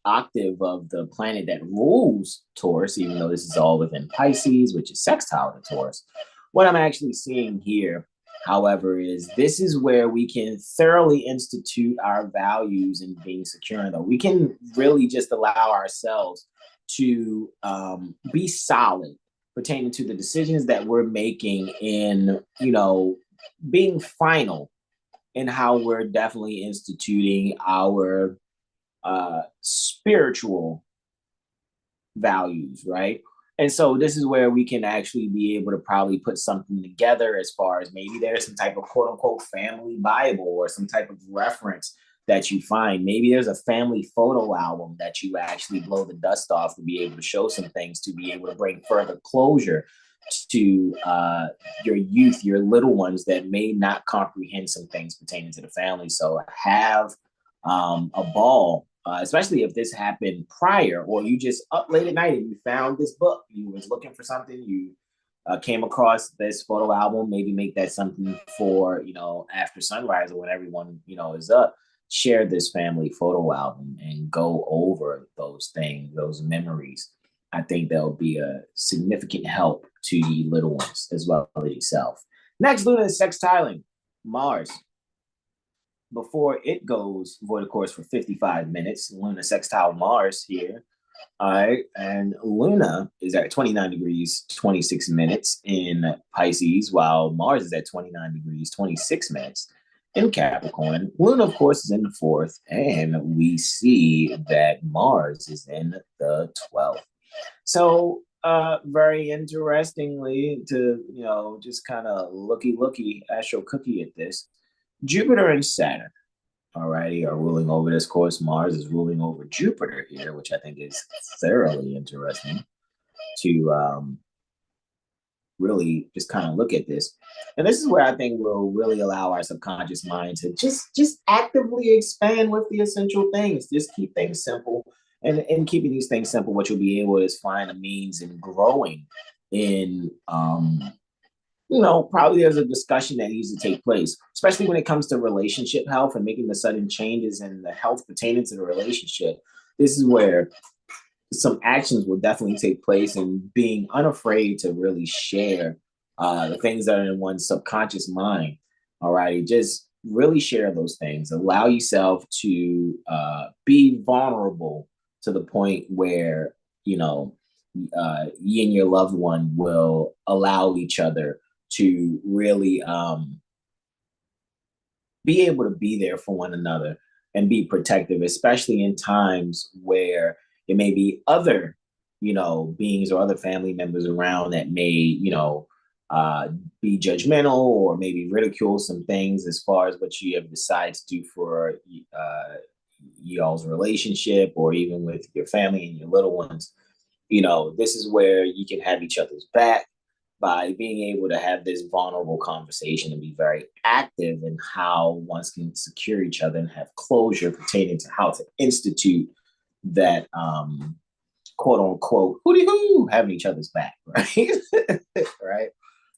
octave of the planet that rules Taurus, even though this is all within Pisces, which is sextile to Taurus. What I'm actually seeing here, however, is this is where we can thoroughly institute our values in being secure, though. We can really just allow ourselves to be solid pertaining to the decisions that we're making in, being final in how we're definitely instituting our spiritual values, right? And so this is where we can actually be able to probably put something together, as far as maybe there's some type of quote unquote family Bible, or some type of reference that you find. Maybe there's a family photo album that you actually blow the dust off to be able to show some things, to be able to bring further closure to your youth, your little ones that may not comprehend some things pertaining to the family. So have a ball, especially if this happened prior, or you just up late at night and you found this book, you was looking for something, you came across this photo album, maybe make that something for, after sunrise, or when everyone, is up, share this family photo album and go over those things, those memories. I think that'll be a significant help to the little ones as well as yourself. Next, Luna is sextiling Mars. Before it goes void of course for 55 minutes, Luna sextile Mars here. All right, and Luna is at 29 degrees 26 minutes in Pisces, while Mars is at 29 degrees 26 minutes in Capricorn. Luna, of course, is in the fourth, and we see that Mars is in the 12th. So very interestingly, to just kind of looky astro cookie at this, Jupiter and Saturn, alrighty, are ruling over this course. Mars is ruling over Jupiter here, which I think is thoroughly interesting to really just kind of look at this. And this is where I think we'll really allow our subconscious mind to just actively expand with the essential things. Just keep things simple. And in keeping these things simple, what you'll be able to is find a means in growing in probably there's a discussion that needs to take place, especially when it comes to relationship health and making the sudden changes in the health pertaining to the relationship. This is where some actions will definitely take place, and being unafraid to really share the things that are in one's subconscious mind. All right, just really share those things. Allow yourself to be vulnerable to the point where, you and your loved one will allow each other to really be able to be there for one another and be protective, especially in times where it may be other, beings or other family members around that may, be judgmental or maybe ridicule some things as far as what you have decided to do for y'all's relationship, or even with your family and your little ones. This is where you can have each other's back. by being able to have this vulnerable conversation and be very active in how one can secure each other and have closure pertaining to how to institute that quote unquote hooty hoo having each other's back, right? Right.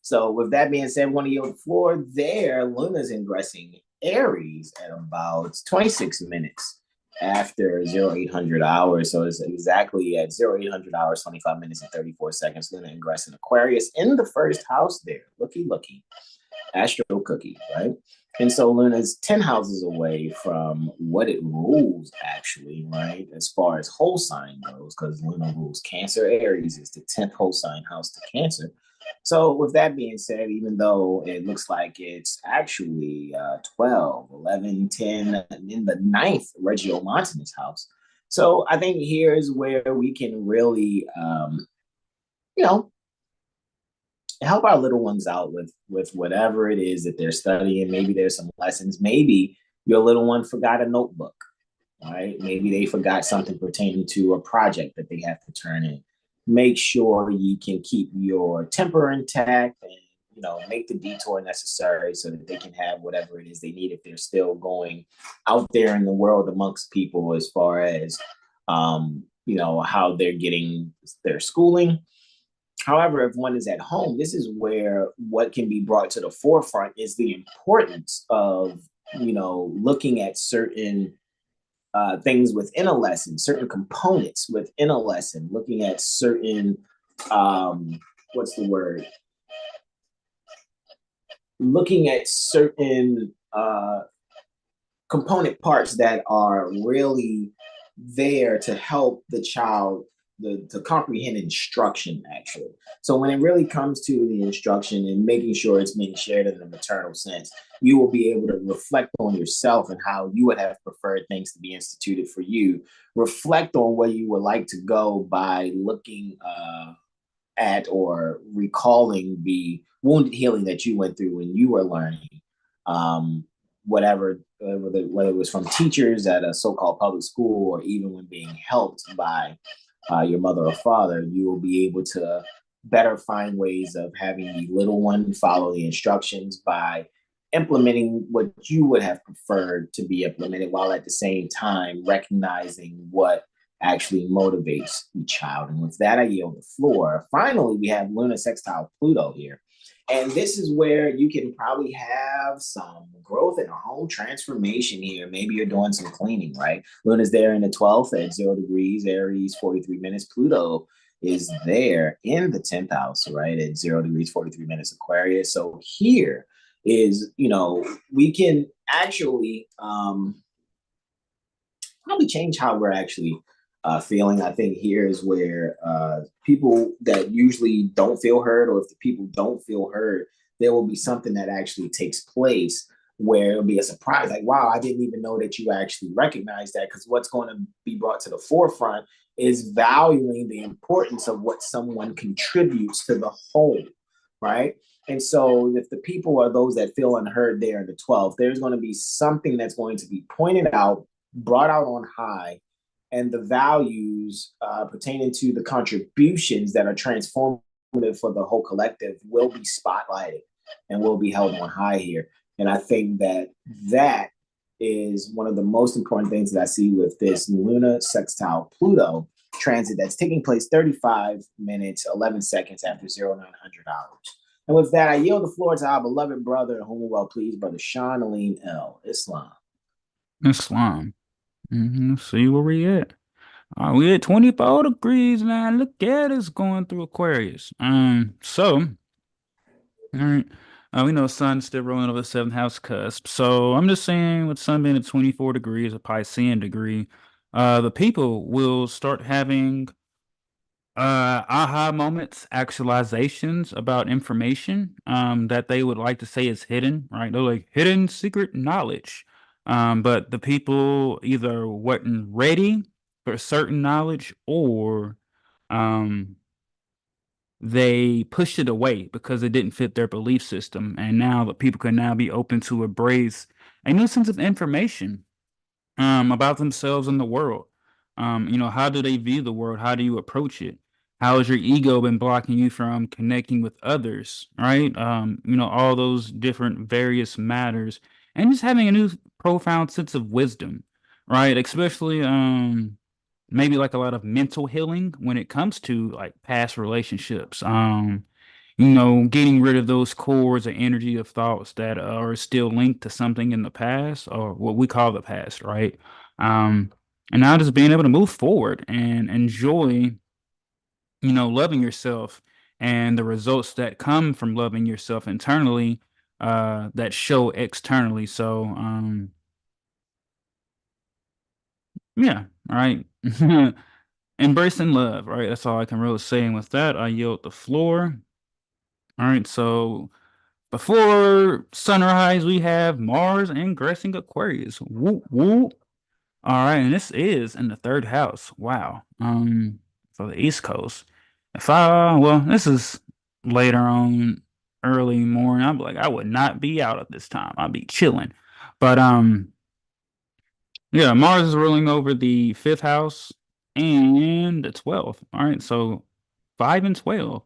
So with that being said, we want to yield the floor there. Luna's ingressing Aries at about 26 minutes after 0800 hours. So it's exactly at 0800 hours, 25 minutes and 34 seconds. Luna ingressing Aquarius in the first house there. Looky. Astro cookie, right? And so Luna's 10 houses away from what it rules, actually, right? As far as whole sign goes, because Luna rules Cancer. Aries is the 10th whole sign house to Cancer. So with that being said, even though it looks like it's actually 12, 11, 10 in the 9th Regiomontanus house. So I think here's where we can really, help our little ones out with whatever it is that they're studying. Maybe there's some lessons. Maybe your little one forgot a notebook, right? Maybe they forgot something pertaining to a project that they have to turn in. Make sure you can keep your temper intact and, make the detour necessary so that they can have whatever it is they need if they're still going out there in the world amongst people as far as, how they're getting their schooling. However, if one is at home, this is where what can be brought to the forefront is the importance of, looking at certain things within a lesson, certain components within a lesson, looking at certain, looking at certain component parts that are really there to help the child to comprehend instruction, actually. So when it really comes to the instruction and making sure it's being shared in the maternal sense, you will be able to reflect on yourself and how you would have preferred things to be instituted for you. Reflect on where you would like to go by looking at or recalling the wounded healing that you went through when you were learning. Whether it was from teachers at a so-called public school or even when being helped by your mother or father, you will be able to better find ways of having the little one follow the instructions by implementing what you would have preferred to be implemented, while at the same time recognizing what actually motivates the child. And with that, I yield the floor. Finally, we have Luna sextile Pluto here. And this is where you can probably have some growth and a home transformation here. Maybe you're doing some cleaning, right? Luna's there in the 12th at 0 degrees, Aries, 43 minutes. Pluto is there in the 10th house, right? At 0 degrees, 43 minutes, Aquarius. So here is, we can actually probably change how we're actually feeling. I think here is where people that usually don't feel heard, or if the people don't feel heard, there will be something that actually takes place where it'll be a surprise. Like, wow, I didn't even know that you actually recognize that, because what's going to be brought to the forefront is valuing the importance of what someone contributes to the whole, right? And so if the people are those that feel unheard there in the 12th, there's going to be something that's going to be pointed out, brought out on high, and the values pertaining to the contributions that are transformative for the whole collective will be spotlighted and will be held on high here. And I think that that is one of the most important things that I see with this Luna sextile Pluto transit that's taking place 35 minutes, 11 seconds after 0900 hours. And with that, I yield the floor to our beloved brother, whom we well pleased, Brother Sean Aline L. Islam. Let's see where we at. We at 24 degrees now. Look at us going through Aquarius. So, all right. We know Sun's still rolling over the 7th house cusp. So I'm just saying, with Sun being at 24 degrees, a Piscean degree, the people will start having aha moments, actualizations about information that they would like to say is hidden, right? They're like hidden secret knowledge. But the people either weren't ready for certain knowledge, or they pushed it away because it didn't fit their belief system. And now the people can now be open to embrace a new sense of information about themselves and the world. How do they view the world? How do you approach it? How has your ego been blocking you from connecting with others, right? All those different various matters, and just having a new profound sense of wisdom, right? Especially maybe like a lot of mental healing when it comes to like past relationships. Getting rid of those cores or energy of thoughts that are still linked to something in the past or what we call the past, right? Um, and now just being able to move forward and enjoy, loving yourself and the results that come from loving yourself internally, that show externally. So, yeah, all right. Embracing love, right? That's all I can really say. And with that, I yield the floor. All right, so before sunrise, we have Mars ingressing Aquarius. Woo woo. All right, and this is in the third house. Wow. For the East Coast. This is later on, early morning. I'm like, I would not be out at this time. I'd be chilling. But yeah, Mars is ruling over the fifth house and the 12th. All right, so 5 and 12.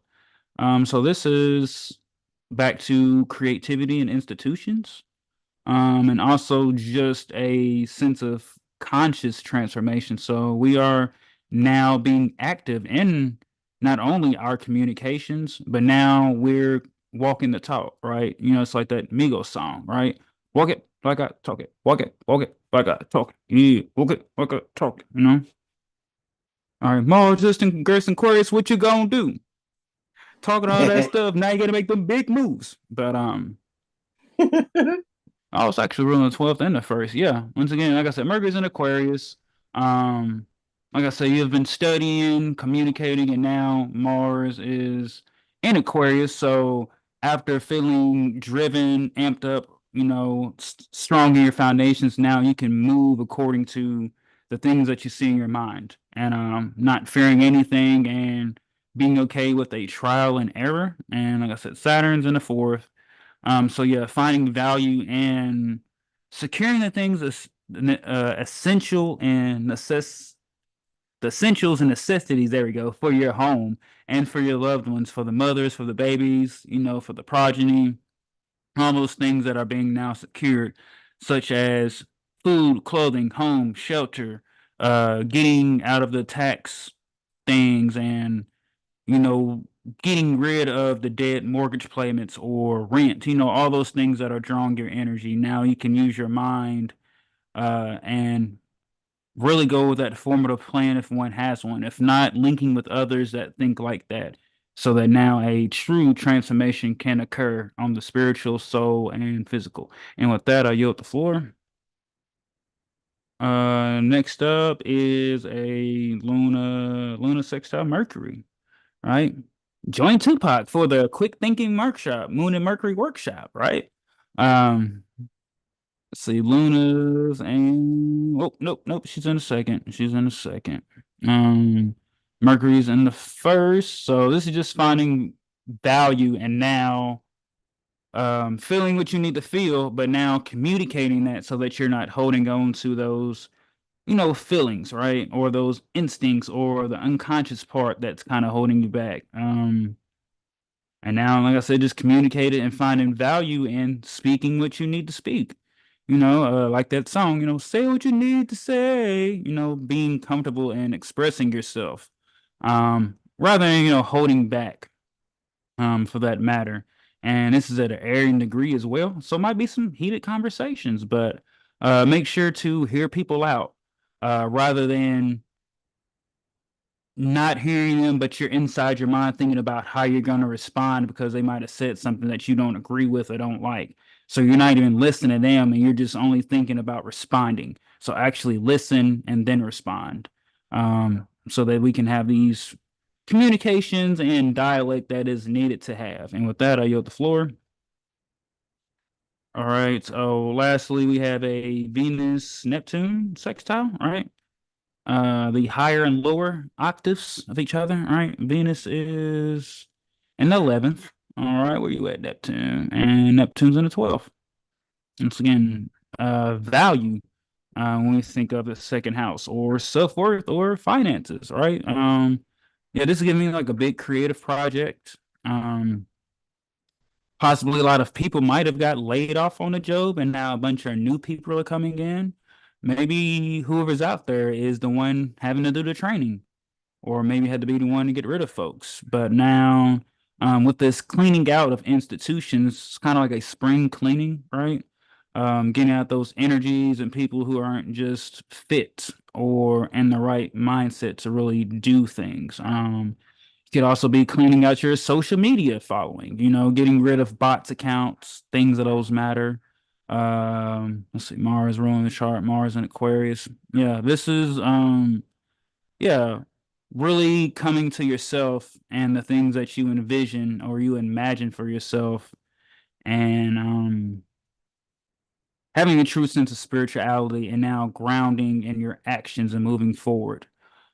So this is back to creativity and institutions, and also just a sense of conscious transformation. So we are now being active in not only our communications, but now we're walking the talk, right? It's like that Migos song, right? Walk it like I talk it. Walk it like I talk it. Yeah, walk it like I talk it. All right, More Justin Gerson Aquarius, what you gonna do? Talking all that stuff. Now you gotta make them big moves. But I was actually ruling the 12th and the first. Yeah. Once again, like I said, Mercury's in Aquarius. Um, like I said, you've been studying, communicating, and now Mars is in Aquarius. So after feeling driven, amped up, strong in your foundations, now you can move according to the things that you see in your mind and not fearing anything and being okay with a trial and error. And like I said, Saturn's in the fourth. So yeah, finding value and securing the things essential and the essentials and necessities, there we go, for your home and for your loved ones, for the mothers, for the babies, for the progeny, all those things that are being now secured, such as food, clothing, home, shelter, getting out of the tax things and you know, getting rid of the debt mortgage payments or rent, all those things that are drawing your energy. Now you can use your mind and really go with that formative plan if one has one. If not, linking with others that think like that. So that now a true transformation can occur on the spiritual, soul, and physical. And with that, I yield the floor. Next up is a Luna sextile Mercury, right? Join Tupac for the quick thinking workshop, Moon and Mercury workshop, right? Let's see, Luna's and nope, she's in a second. She's in a second. Mercury's in the first, so this is just finding value and now feeling what you need to feel, but now communicating that so that you're not holding on to those feelings, right? Or those instincts or the unconscious part that's kind of holding you back. And now, like I said, just communicate it and finding value in speaking what you need to speak. Like that song, say what you need to say, being comfortable and expressing yourself. Rather than, holding back, for that matter. And this is at an varying degree as well. So it might be some heated conversations, but make sure to hear people out, rather than not hearing them, but you're inside your mind thinking about how you're going to respond because they might have said something that you don't agree with or don't like. So you're not even listening to them and you're just only thinking about responding. So actually listen and then respond, so that we can have these communications and dialect that is needed to have. And with that, I yield the floor. All right. So lastly, we have a Venus Neptune sextile, right? The higher and lower octaves of each other. All right. Venus is in the 11th. All right. Where you at, Neptune? And Neptune's in the 12th. Once again, value, when we think of the second house or self-worth or finances, right? Yeah, this is giving me like a big creative project. Possibly a lot of people might have got laid off on the job, and now a bunch of new people are coming in. Maybe whoever's out there is the one having to do the training, or maybe had to be the one to get rid of folks. But now, with this cleaning out of institutions, it's kind of like a spring cleaning, right? Getting out those energies and people who aren't just fit or in the right mindset to really do things. Could also be cleaning out your social media following, getting rid of bots accounts, things of those matter. Let's see, Mars ruling the chart, Mars in Aquarius. Yeah, this is yeah, really coming to yourself and the things that you envision or you imagine for yourself, and having a true sense of spirituality, and now grounding in your actions and moving forward,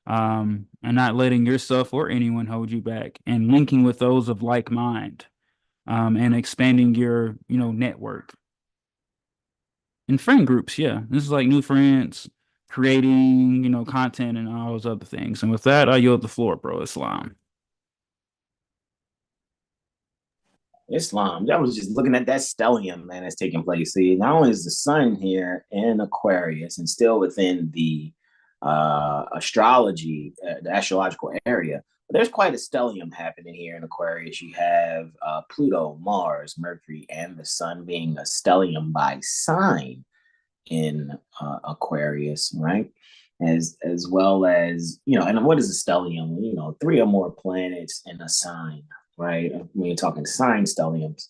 and not letting yourself or anyone hold you back, and linking with those of like mind, and expanding your network and friend groups. Yeah, this is like new friends, creating content and all those other things. And with that, I yield the floor, bro. Islam. Islam. I was just looking at that stellium, man, that's taking place. See, not only is the sun here in Aquarius and still within the the astrological area, but there's quite a stellium happening here in Aquarius. You have Pluto, Mars, Mercury, and the sun being a stellium by sign in Aquarius, right? As well as, and what is a stellium? Three or more planets in a sign, right? When you're talking sign stelliums,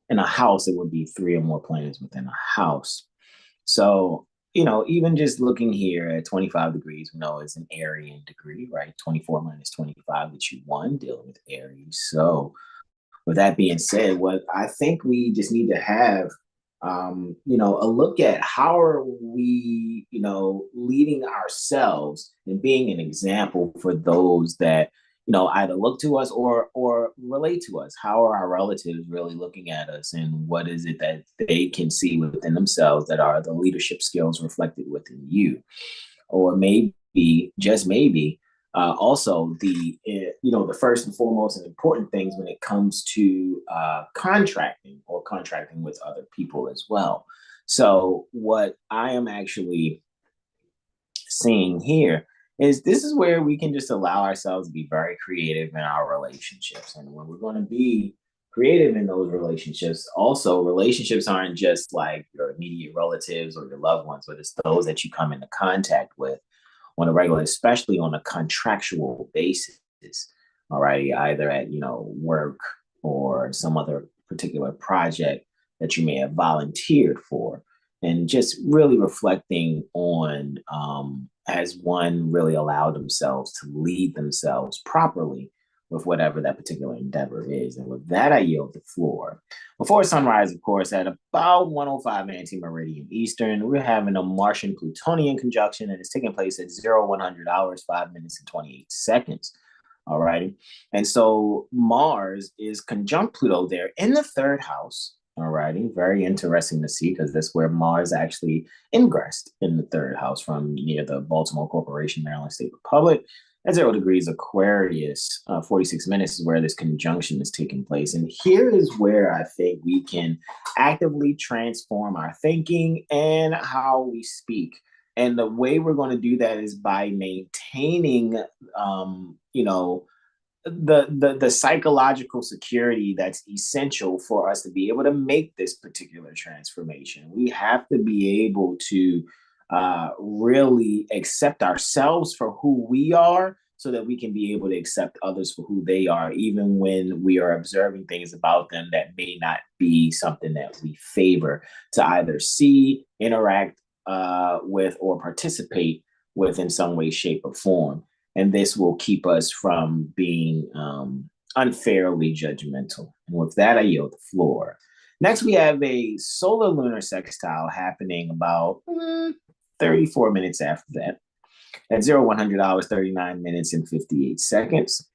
in a house, it would be three or more planets within a house. So, even just looking here at 25 degrees, we know it's an Aryan degree, right? 24 minus 25 gets you 1, dealing with Aries. So, with that being said, what I think we just need to have, a look at how are we, leading ourselves and being an example for those that, either look to us or relate to us. How are our relatives really looking at us, and what is it that they can see within themselves that are the leadership skills reflected within you? Or maybe, just maybe, also the first and foremost and important things when it comes to contracting or contracting with other people as well. So what I am actually seeing here is this is where we can just allow ourselves to be very creative in our relationships. And when we're going to be creative in those relationships, also relationships aren't just like your immediate relatives or your loved ones, but it's those that you come into contact with on a regular, especially on a contractual basis. All right, either at work or some other particular project that you may have volunteered for, and just really reflecting on as one really allowed themselves to lead themselves properly with whatever that particular endeavor is. And with that, I yield the floor. Before sunrise, of course, at about 105 anti-meridian Eastern, we're having a Martian-Plutonian conjunction, and it's taking place at 0100 hours, 5 minutes, and 28 seconds. All righty. And so Mars is conjunct Pluto there in the third house. All righty. Very interesting to see, because that's where Mars actually ingressed in the third house from near the Baltimore Corporation, Maryland State Republic. At 0 degrees Aquarius, 46 minutes is where this conjunction is taking place. And here is where I think we can actively transform our thinking and how we speak. And the way we're going to do that is by maintaining, the psychological security that's essential for us to be able to make this particular transformation. We have to be able to really accept ourselves for who we are, so that we can be able to accept others for who they are, even when we are observing things about them that may not be something that we favor to either see, interact with, or participate with in some way, shape, or form. And this will keep us from being unfairly judgmental. And with that, I yield the floor. Next, we have a solar lunar sextile happening about 34 minutes after that. At 0100 hours, 39 minutes, and 58 seconds.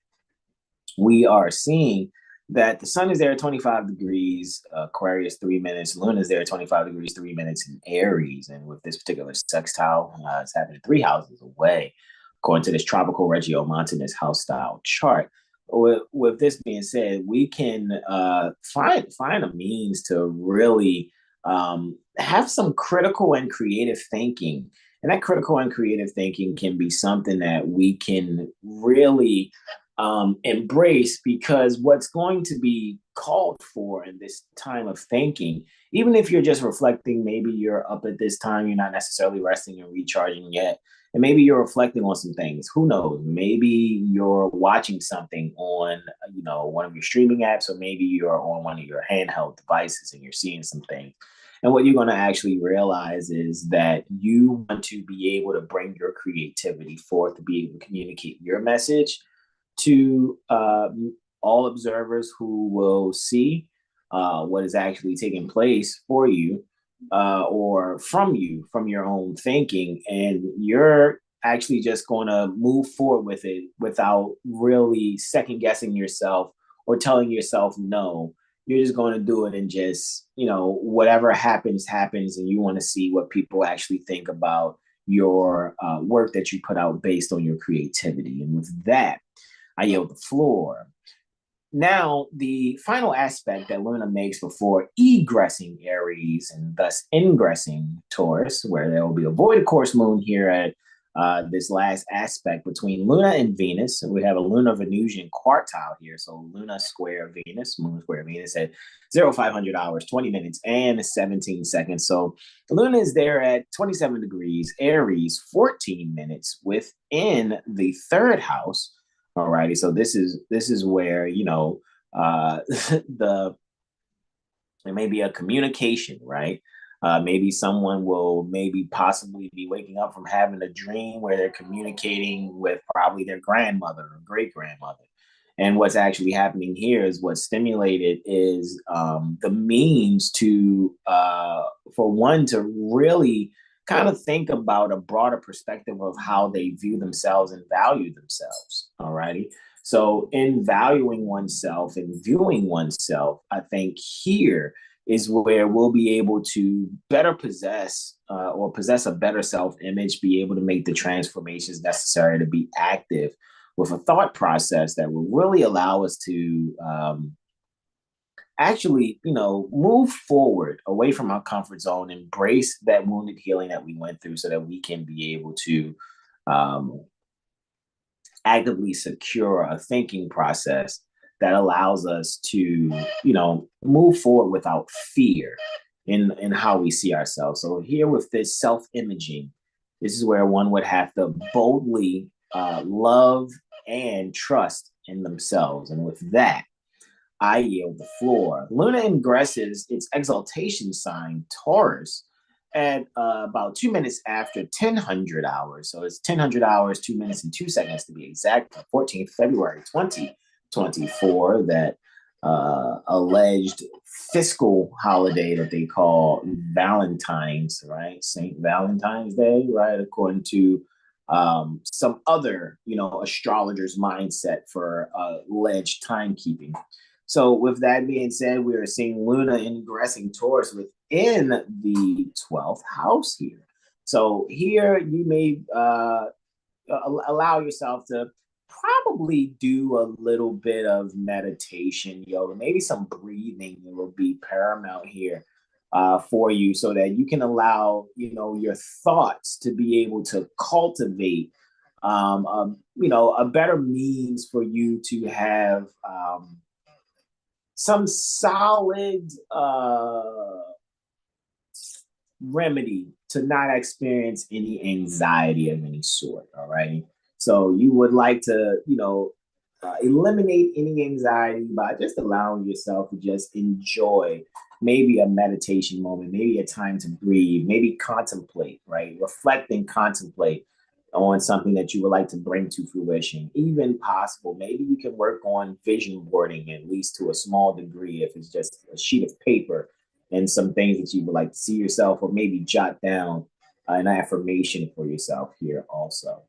We are seeing that the sun is there at 25 degrees, Aquarius, 3 minutes. Luna is there at 25 degrees, 3 minutes in Aries. And with this particular sextile, it's happening 3 houses away according to this tropical regiomontanous house style chart. With this being said, we can find a means to really have some critical and creative thinking. And that critical and creative thinking can be something that we can really embrace, because what's going to be called for in this time of thinking, even if you're just reflecting, maybe you're up at this time, you're not necessarily resting and recharging yet, and maybe you're reflecting on some things. Who knows? Maybe you're watching something on, one of your streaming apps, or maybe you're on one of your handheld devices and you're seeing some things. And what you're going to actually realize is that you want to be able to bring your creativity forth, to be able to communicate your message to all observers who will see what is actually taking place for you, or from you, from your own thinking. And you're actually just going to move forward with it without really second guessing yourself or telling yourself no. You're just going to do it, and just, whatever happens, happens. And you want to see what people actually think about your work that you put out based on your creativity. And with that, I yield the floor. Now, the final aspect that Luna makes before egressing Aries and thus ingressing Taurus, where there will be a void of course moon here at this last aspect between Luna and Venus. So we have a Luna-Venusian quartile here. So Luna square Venus, Moon square Venus at 0500 hours, 20 minutes, and 17 seconds. So Luna is there at 27 degrees, Aries, 14 minutes within the third house. All righty. So this is where, there may be a communication, right? Maybe someone will possibly be waking up from having a dream where they're communicating with probably their grandmother or great grandmother. And what's actually happening here is what's stimulated is the means to, for one, to really kind of think about a broader perspective of how they view themselves and value themselves. All righty. So in valuing oneself and viewing oneself, I think here is where we'll be able to better possess a better self-image, be able to make the transformations necessary to be active with a thought process that will really allow us to actually, move forward away from our comfort zone, embrace that wounded healing that we went through, so that we can be able to actively secure a thinking process that allows us to, move forward without fear in how we see ourselves. So here with this self-imaging, this is where one would have to boldly love and trust in themselves. And with that, I yield the floor. Luna ingresses its exaltation sign, Taurus, at about 2 minutes after 1000 hours. So it's 1000 hours, 2 minutes and 2 seconds to be exact, 14th February 2024, that alleged fiscal holiday that they call Valentine's, right? St. Valentine's Day, right? According to some other, astrologers' mindset for alleged timekeeping. So with that being said, we are seeing Luna ingressing Taurus within the 12th house here. So here you may allow yourself to probably do a little bit of meditation, yoga, maybe some breathing will be paramount here for you, so that you can allow, your thoughts to be able to cultivate, a better means for you to have some solid remedy to not experience any anxiety of any sort. All right. So you would like to, eliminate any anxiety by just allowing yourself to just enjoy maybe a meditation moment, maybe a time to breathe, maybe contemplate, right? Reflect and contemplate on something that you would like to bring to fruition. Even possible, maybe you can work on vision boarding, at least to a small degree, if it's just a sheet of paper and some things that you would like to see yourself, or maybe jot down an affirmation for yourself here also.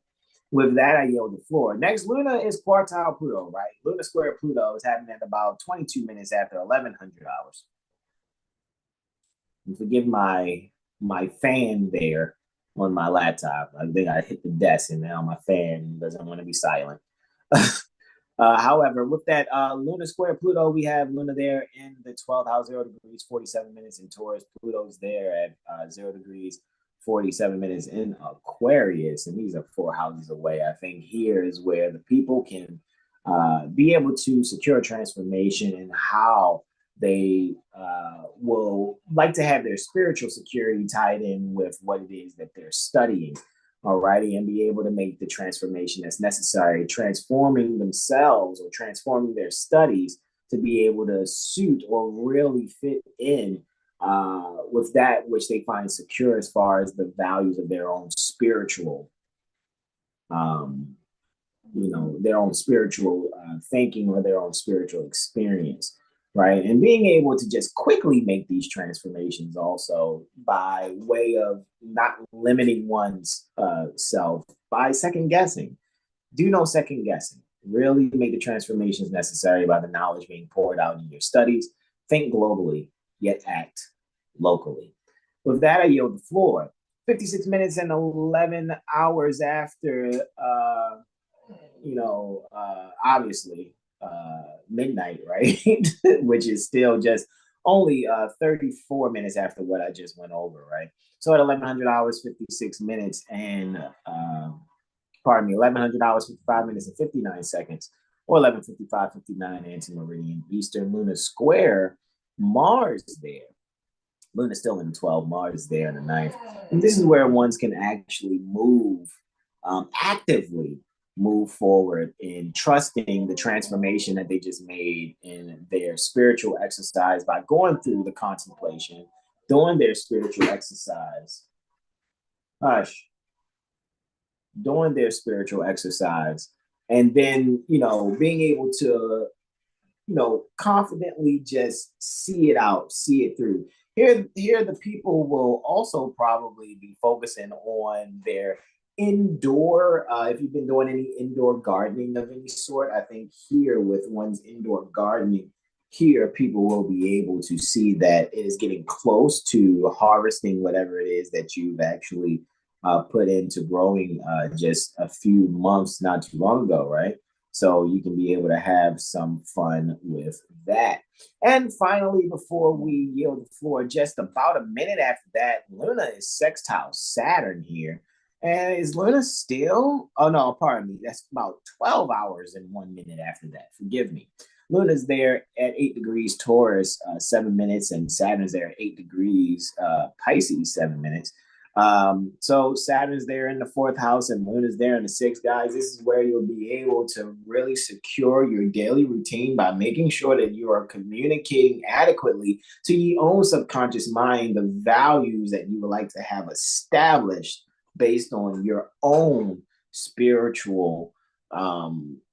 With that, I yield the floor. Next, Luna is quartile Pluto, right? Luna square Pluto is happening at about 22 minutes after 1100 hours. And forgive my fan there. on my laptop. I think I hit the desk and now my fan doesn't want to be silent. However, with that Luna square Pluto, we have Luna there in the 12th house, 0 degrees, 47 minutes in Taurus. Pluto's there at 0 degrees, 47 minutes in Aquarius. And these are 4 houses away. I think here is where the people can be able to secure transformation and how they will like to have their spiritual security tied in with what it is that they're studying. Alrighty, and be able to make the transformation that's necessary, transforming themselves or transforming their studies to be able to suit or really fit in with that which they find secure as far as the values of their own spiritual, their own spiritual thinking or their own spiritual experience. Right. And being able to just quickly make these transformations also by way of not limiting one's self by second guessing. Do no second guessing. Really make the transformations necessary by the knowledge being poured out in your studies. Think globally, yet act locally. With that, I yield the floor. 56 minutes and 11 hours after, obviously, midnight, right? Which is still just only 34 minutes after what I just went over, right? So at 1100 hours, 56 minutes and 1100 hours, 55 minutes and 59 seconds, or 11:55, 59 anti-meridian Eastern, Luna square Mars there. Luna's still in the 12, Mars there in the 9th. And this is where ones can actually move actively move forward in trusting the transformation that they just made in their spiritual exercise by going through the contemplation, doing their spiritual exercise. Doing their spiritual exercise, and then, being able to, confidently just see it out, see it through. Here, the people will also probably be focusing on their indoor, if you've been doing any indoor gardening of any sort, I think here with one's indoor gardening, here people will be able to see that it is getting close to harvesting whatever it is that you've actually put into growing just a few months not too long ago, right? So you can be able to have some fun with that. And finally, before we yield the floor, just about a minute after that, Luna is sextile Saturn here. And is Luna still? Oh, no, pardon me. That's about 12 hours and 1 minute after that. Forgive me. Luna's there at 8 degrees Taurus, 7 minutes, and Saturn's there at 8 degrees Pisces, 7 minutes. So Saturn's there in the 4th house and Luna's there in the 6th, guys. This is where you'll be able to really secure your daily routine by making sure that you are communicating adequately to your own subconscious mind the values that you would like to have established based on your own spiritual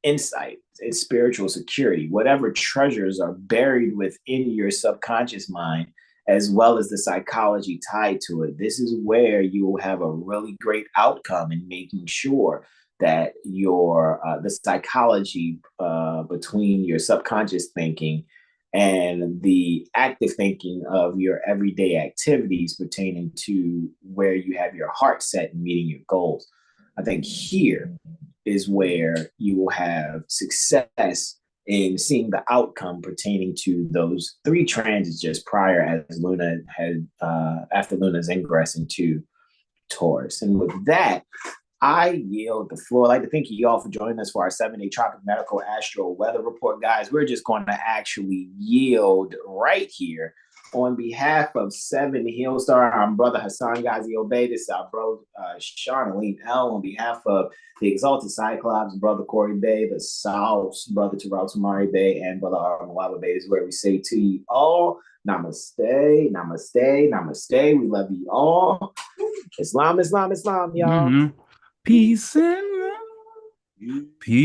insight and spiritual security, whatever treasures are buried within your subconscious mind, as well as the psychology tied to it. This is where you will have a really great outcome in making sure that your the psychology between your subconscious thinking and the active thinking of your everyday activities pertaining to where you have your heart set in meeting your goals. I think here is where you will have success in seeing the outcome pertaining to those 3 transits just prior, as Luna had after Luna's ingress into Taurus. And with that, I yield the floor. I'd like to thank you all for joining us for our 7-day Tropic Medical Astro Weather Report, guys. We're just going to actually yield right here on behalf of 7HealStar. I'm brother Hasan Ghazi Obey. This is our bro Sean Aline L. On behalf of the Exalted Cyclops, brother Corey Bay, the South's brother Terrell Tamari Bay, and brother Armawaba Bay. This is where we say to you all, namaste, namaste, namaste. We love you all. Islam, Islam, Islam, y'all. Peace and love. Peace.